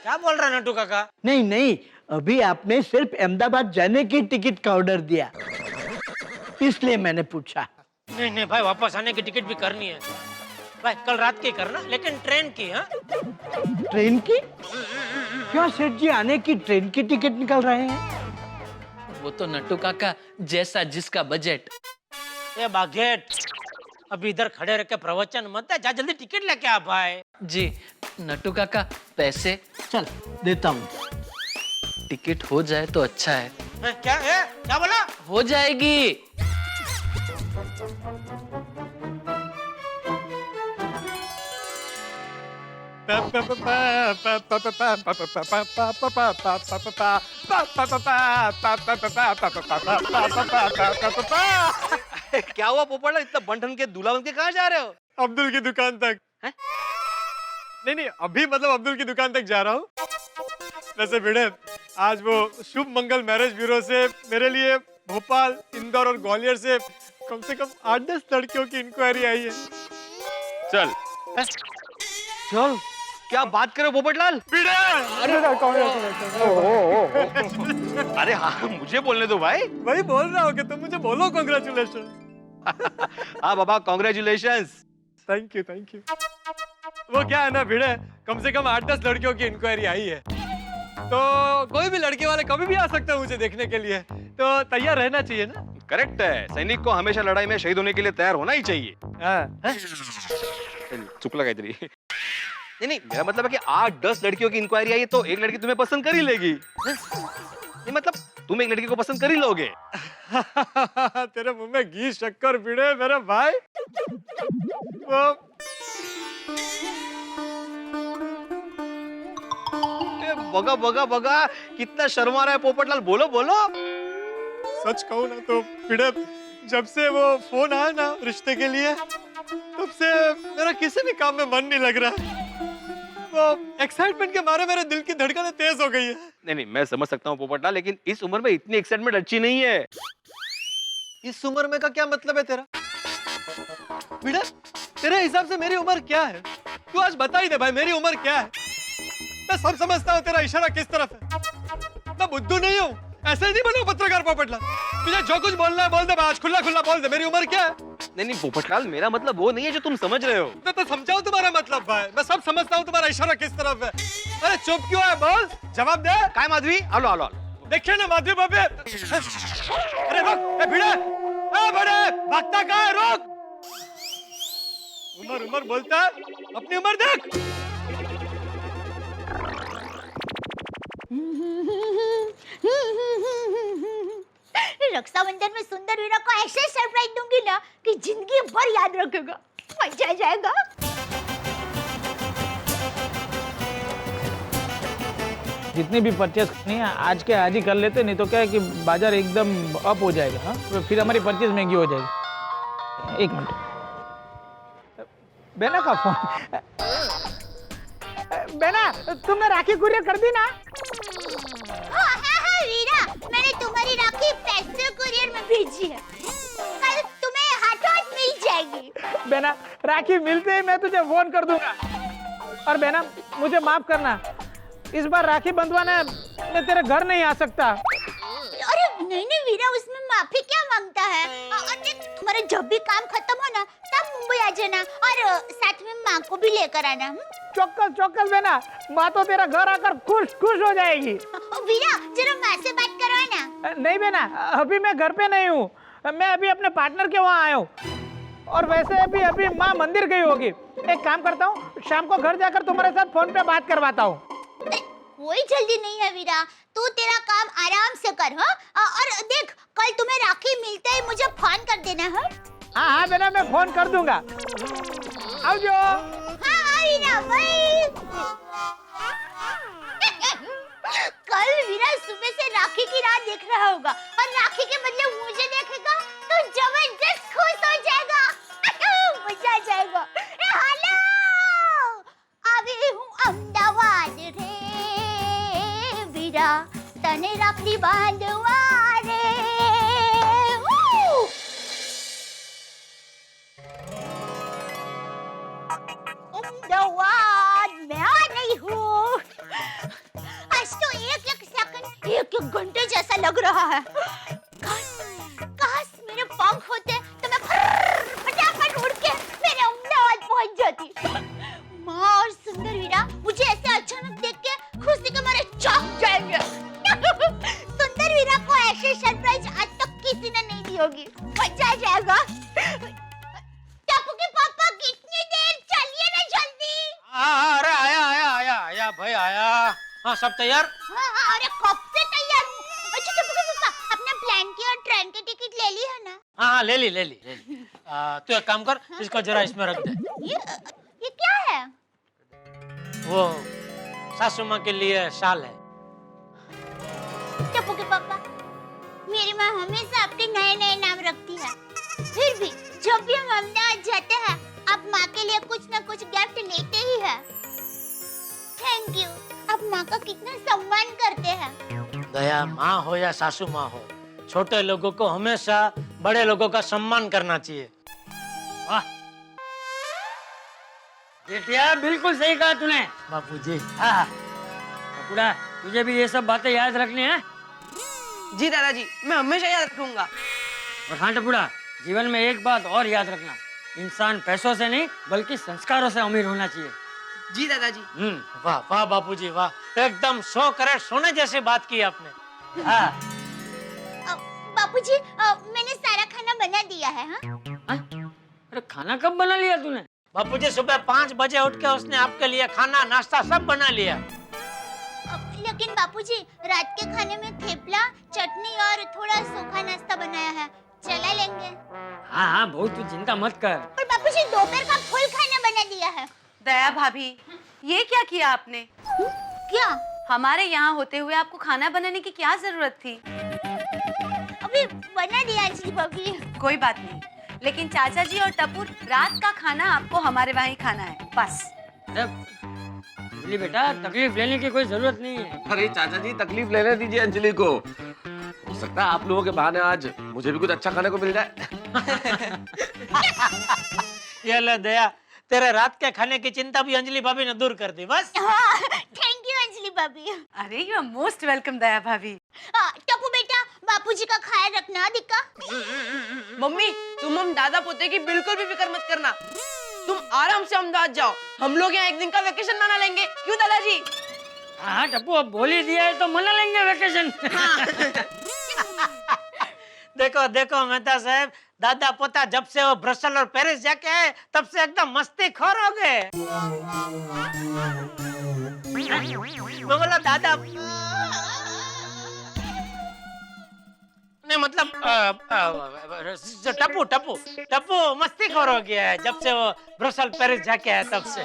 क्या बोल रहा है नट्टू काका? नहीं, अभी आपने सिर्फ अहमदाबाद जाने की टिकट का ऑर्डर दिया, इसलिए मैंने पूछा। नहीं भाई, वापस आने की टिकट भी करनी है भाई, कल रात की करना, लेकिन ट्रेन की। हाँ ट्रेन की? क्यों सेठ जी, आने की ट्रेन की टिकट निकल रहे हैं? वो तो नट्टू काका जैसा जिसका बजट। ये बागेट, अभी इधर खड़े रह के प्रवचन मत दे, जा जल्दी टिकट लेके आ भाई। जी नट्टू काका, पैसे? चल देता हूँ। टिकट हो जाए तो अच्छा है। क्या बोला? हो जाएगी। क्या हुआ पोपटलाल, इतना बंठन के दूल्हा बन के कहाँ जा रहे हो? अब्दुल की दुकान तक। नहीं, अभी मतलब अब्दुल की दुकान तक जा रहा हूँ। वैसे भिड़े, आज वो शुभ मंगल मैरिज ब्यूरो से मेरे लिए भोपाल, इंदौर और ग्वालियर से कम 8-10 लड़कियों की इंक्वायरी आई है। चल क्या बात करे पोपटलाल? अरे हाँ, मुझे बोलने दो भाई। वही बोल रहा हूँ कि तुम मुझे बोलो कांग्रेचुलेशन। हाँ बाबा, कांग्रेचुलेशंस। Thank you. वो क्या है ना भिड़े, कम से कम 8-10 लड़कियों की इंक्वायरी आई है, तो कोई भी लड़के वाले कभी भी आ सकते हैं मुझे देखने के लिए, तो तैयार रहना चाहिए ना। करेक्ट है, सैनिक को हमेशा लड़ाई में शहीद होने के लिए तैयार होना ही चाहिए। चुप लगा इधर। नहीं, मेरा मतलब है कि 8-10 लड़कियों की इंक्वायरी आई है तो एक लड़की तुम्हें पसंद कर ही लेगी। नहीं मतलब तुम एक लड़की को पसंद कर ही लोगे। तेरे मुंह में घी शक्कर भिड़े मेरे भाई। बगा कितना शर्मा रहा है पोपटलाल, बोलो। सच कहूँ ना तो भिड़े, जब से वो फोन आया ना रिश्ते के लिए, तब से मेरा किसी भी काम में मन नहीं लग रहा है। वो एक्साइटमेंट के मारे मेरे दिल की धड़कनें तेज हो गई है। नहीं, मैं समझ सकता हूँ पोपटलाल, लेकिन इस उम्र में इतनी एक्साइटमेंट अच्छी नहीं है। इस उम्र में का क्या मतलब है तेरा? भिड़ा, तेरे हिसाब से मेरी उम्र क्या है? तू आज बता ही दे भाई, मेरी उम्र क्या है? मैं सब समझता हूँ, तेरा इशारा किस तरफ है। मैं बुद्धू नहीं हूँ, ऐसे नहीं बनो पत्रकार पोपटलाल। तुझे जो कुछ बोलना है बोल दे, आज खुला बोल दे, मेरी उम्र क्या है? नहीं पोपटलाल, मेरा मतलब वो नहीं है जो तुम समझ रहे हो। मैं तो समझाऊं तुम्हारा मतलब भाई, मैं सब समझता हूँ, तुम्हारा इशारा किस तरफ है। अरे चुप क्यों है, बोल, जवाब दे। काय माधवी, आलो। देखिए ना माधवी बाबे। अरे रुक, भिड़े, बड़े भागता कहाँ है, रुक। उम्र बोलता है, अपनी उम्र देख। रक्षाबंधन में सुंदर वीरा को ऐसे सरप्राइज दूंगी ना कि जिंदगी भर याद रखेगा, मजा आ जाएगा। जितनी भी परचेज करनी है आज के आज ही कर लेते, नहीं तो क्या है कि बाजार एकदम अप हो जाएगा। हाँ, तो फिर हमारी परचेज महंगी हो जाएगी। एक मिनट, बेना का फोन। बेना, तुमने राखी कुरियर कर दी ना? हाँ वीरा, मैंने तुम्हारी राखी पैसे कुरियर में भेजी है। कल तुम्हें हाथों हाथ मिल जाएगी। बेना, राखी मिलते ही मैं तुझे फोन कर दूंगा। और बेना, मुझे माफ करना, इस बार राखी बंधवाने मैं तेरे घर नहीं आ सकता। अरे नहीं वीरा, उसमें माफी क्या मांगता है? और देख, तुम्हारा जब भी काम खत्म हो ना तब मुंबई आ जाना और साथ में माँ को भी लेकर आना। चौक्कस चौक्कस बेना, माँ तो तेरा घर आकर खुश हो जाएगी। वीरा, जरा माँ से बात करो ना। नहीं बेना, अभी मैं घर पे नहीं हूँ, मैं अभी अपने पार्टनर के वहाँ आया हूँ। और वैसे अभी माँ मंदिर गई होगी। एक काम करता हूँ, शाम को घर जाकर तुम्हारे साथ फोन पे बात करवाता हूँ। कोई जल्दी नहीं है वीरा, तू तेरा काम आराम से कर। हाँ, और देख, कल तुम्हें राखी मिलते ही मुझे फोन कर देना है। हाँ बेना, मैं फोन कर दूंगा। आओ जो। हाँ वीरा, भाई। कल वीरा सुबह से राखी की राह देख रहा होगा और राखी के बदले मुझे देखेगा तो जबरदस्त खुश हो जाएगा। मजा आ जाएगा। हेलो, अभी हूँ अहमदाबाद रे वीरा, तने राखी बांधवा रे। अहमदाबाद मैं आ रही हूँ। आज तो एक सेकंड एक घंटे जैसा लग रहा है। काश मेरे पंख होते तो मैं फटाफट उड़ के मेरे अहमदाबाद पहुंच जाती। माँ और सुंदर वीरा मुझे ऐसे अचानक देख के खुशी के मारे चौंक जाएंगे। सुंदर वीरा को ऐसे सरप्राइज आज तक किसी ने नहीं दी होगी। मजा आ जाएगा। टप्पू के पापा, कितनी देर, चलिए ना जल्दी। अरे आया भाई आया। हाँ, सब तैयार? हाँ, अरे कब से तैयार हूँ। अच्छा टप्पू के पापा, अपने प्लेन की और ट्रेन की टिकट ले ली है ना? हाँ, ले ली। तू एक काम कर, इसको जरा इसमें रख दे। ये क्या है? वो सासू माँ के लिए शाल है। टप्पू के पापा, मेरी माँ हमेशा अपने नए नए नाम रखती है। फिर भी जब भी हम अहमदाबाद जाते हैं आप माँ के लिए कुछ न कुछ गिफ्ट लेते ही है। थैंक यू, आप माँ का कितना सम्मान करते हैं। दया, माँ हो या सासू माँ हो, छोटे लोगों को हमेशा बड़े लोगों का सम्मान करना चाहिए। वाह बेटिया, बिल्कुल सही कहा तूने बापूजी। हाँ, टपुड़ा, तुझे भी ये सब बातें याद रखनी है। जी दादाजी, मैं हमेशा याद रखूंगा। और हाँ टपुड़ा, जीवन में एक बात और याद रखना, इंसान पैसों से नहीं बल्कि संस्कारों से अमीर होना चाहिए। जी दादाजी। वाह वाह बापूजी वाह, एकदम 100 करोड़ सोने जैसी बात की आपने। हाँ। बापूजी, मैंने सारा खाना बना दिया है। हाँ? अरे खाना कब बना लिया तूने? बापूजी सुबह 5 बजे उठ के उसने आपके लिए खाना नाश्ता सब बना लिया। लेकिन बापूजी, रात के खाने में थेपला, चटनी और थोड़ा सूखा नाश्ता बनाया है, चला लेंगे। हाँ, बहुत तू चिंता मत कर। और बापूजी, दोपहर का फुल खाना बना दिया है। दया भाभी, ये क्या किया आपने? क्या? हमारे यहाँ होते हुए आपको खाना बनाने की क्या जरूरत थी? अभी बना दिया अंजलि भाभी। कोई बात नहीं, लेकिन चाचा जी और टप्पू, रात का खाना आपको हमारे वहाँ ही खाना है, बस। अंजलि बेटा, तकलीफ लेने की कोई जरूरत नहीं है। अरे चाचा जी, तकलीफ लेने दीजिए अंजलि को। हो सकता है आप लोगों के बहाने आज मुझे भी कुछ अच्छा खाने को मिल जाए। ये ले दया, तेरे रात के खाने की चिंता भी अंजलि भाभी ने दूर कर दी। बस। थैंक यू अंजलि भाभी। अरे यू आर मोस्ट वेलकम दया भाभी। टप्पू बेटा, बापूजी का ख्याल रखना। दिक्का। मम्मी, तुम हम दादा पोते की बिल्कुल भी फिक्र मत करना। तुम आराम से अहमदाबाद जाओ, हम लोग यहाँ एक दिन का वेकेशन मना लेंगे। क्यों दादाजी? हाँ टप्पू, अब बोल ही दिया है तो मना लेंगे वेकेशन। देखो देखो मेहता साहब, दादा पोता जब से वो ब्रसल और पेरिस जाके आए तब से एकदम मस्ती खोर हो गए। मैं बोला दादा नहीं, मतलब टप्पू टप्पू टप्पू मस्ती खोर हो गया है जब से वो ब्रसल पेरिस जाके आया तब से।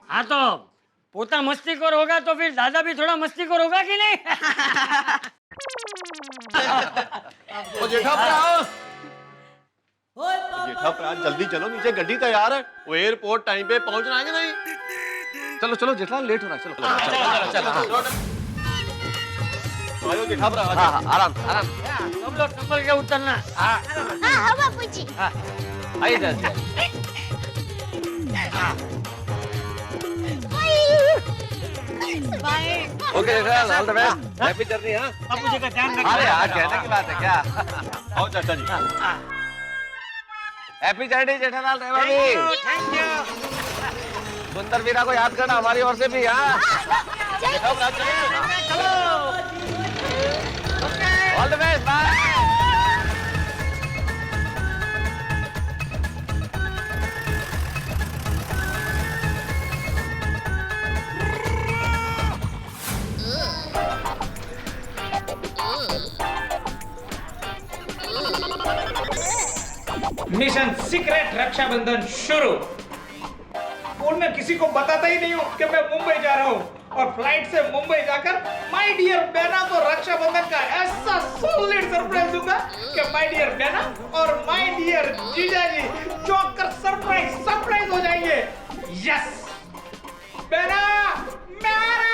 हाँ तो पोता मस्तीखोर होगा तो फिर दादा भी थोड़ा मस्तीखोर होगा कि नहीं? जेठा भरा जल्दी चलो, नीचे गड्डी तैयार है, वो एयरपोर्ट टाइम पे पहुंचना है कि नहीं? चलो चलो जेठा, लेट हो रहा है, चलो चलो आयो जेठा भरा, आराम आराम, सब लोग संभल के उतरना। हाँ बापूजी। आइए जल्दी। Okay Jetha, all the best, happy journey. हाँ बापूजी का ध्यान रखना। अरे यार कहने की बात है क्या? आओ चाचा जी। हैप्पी जर्नी जेठालाल रेवा भी। Thank you. सुंदर वीरा को याद करना हमारी ओर से भी। हाँ चलो, all the best, bye. Mission secret Rakshabandhan शुरू। और मैं किसी को बताता ही नहीं हूँ कि मैं मुंबई जा रहा हूँ, और फ्लाइट से मुंबई जाकर माय डियर बहना को रक्षाबंधन का ऐसा सॉलिड सरप्राइज दूंगा कि माय डियर बहना और माय डियर जीजाजी जोकर सरप्राइज हो जाएंगे। यस बहना, मैं आ रहा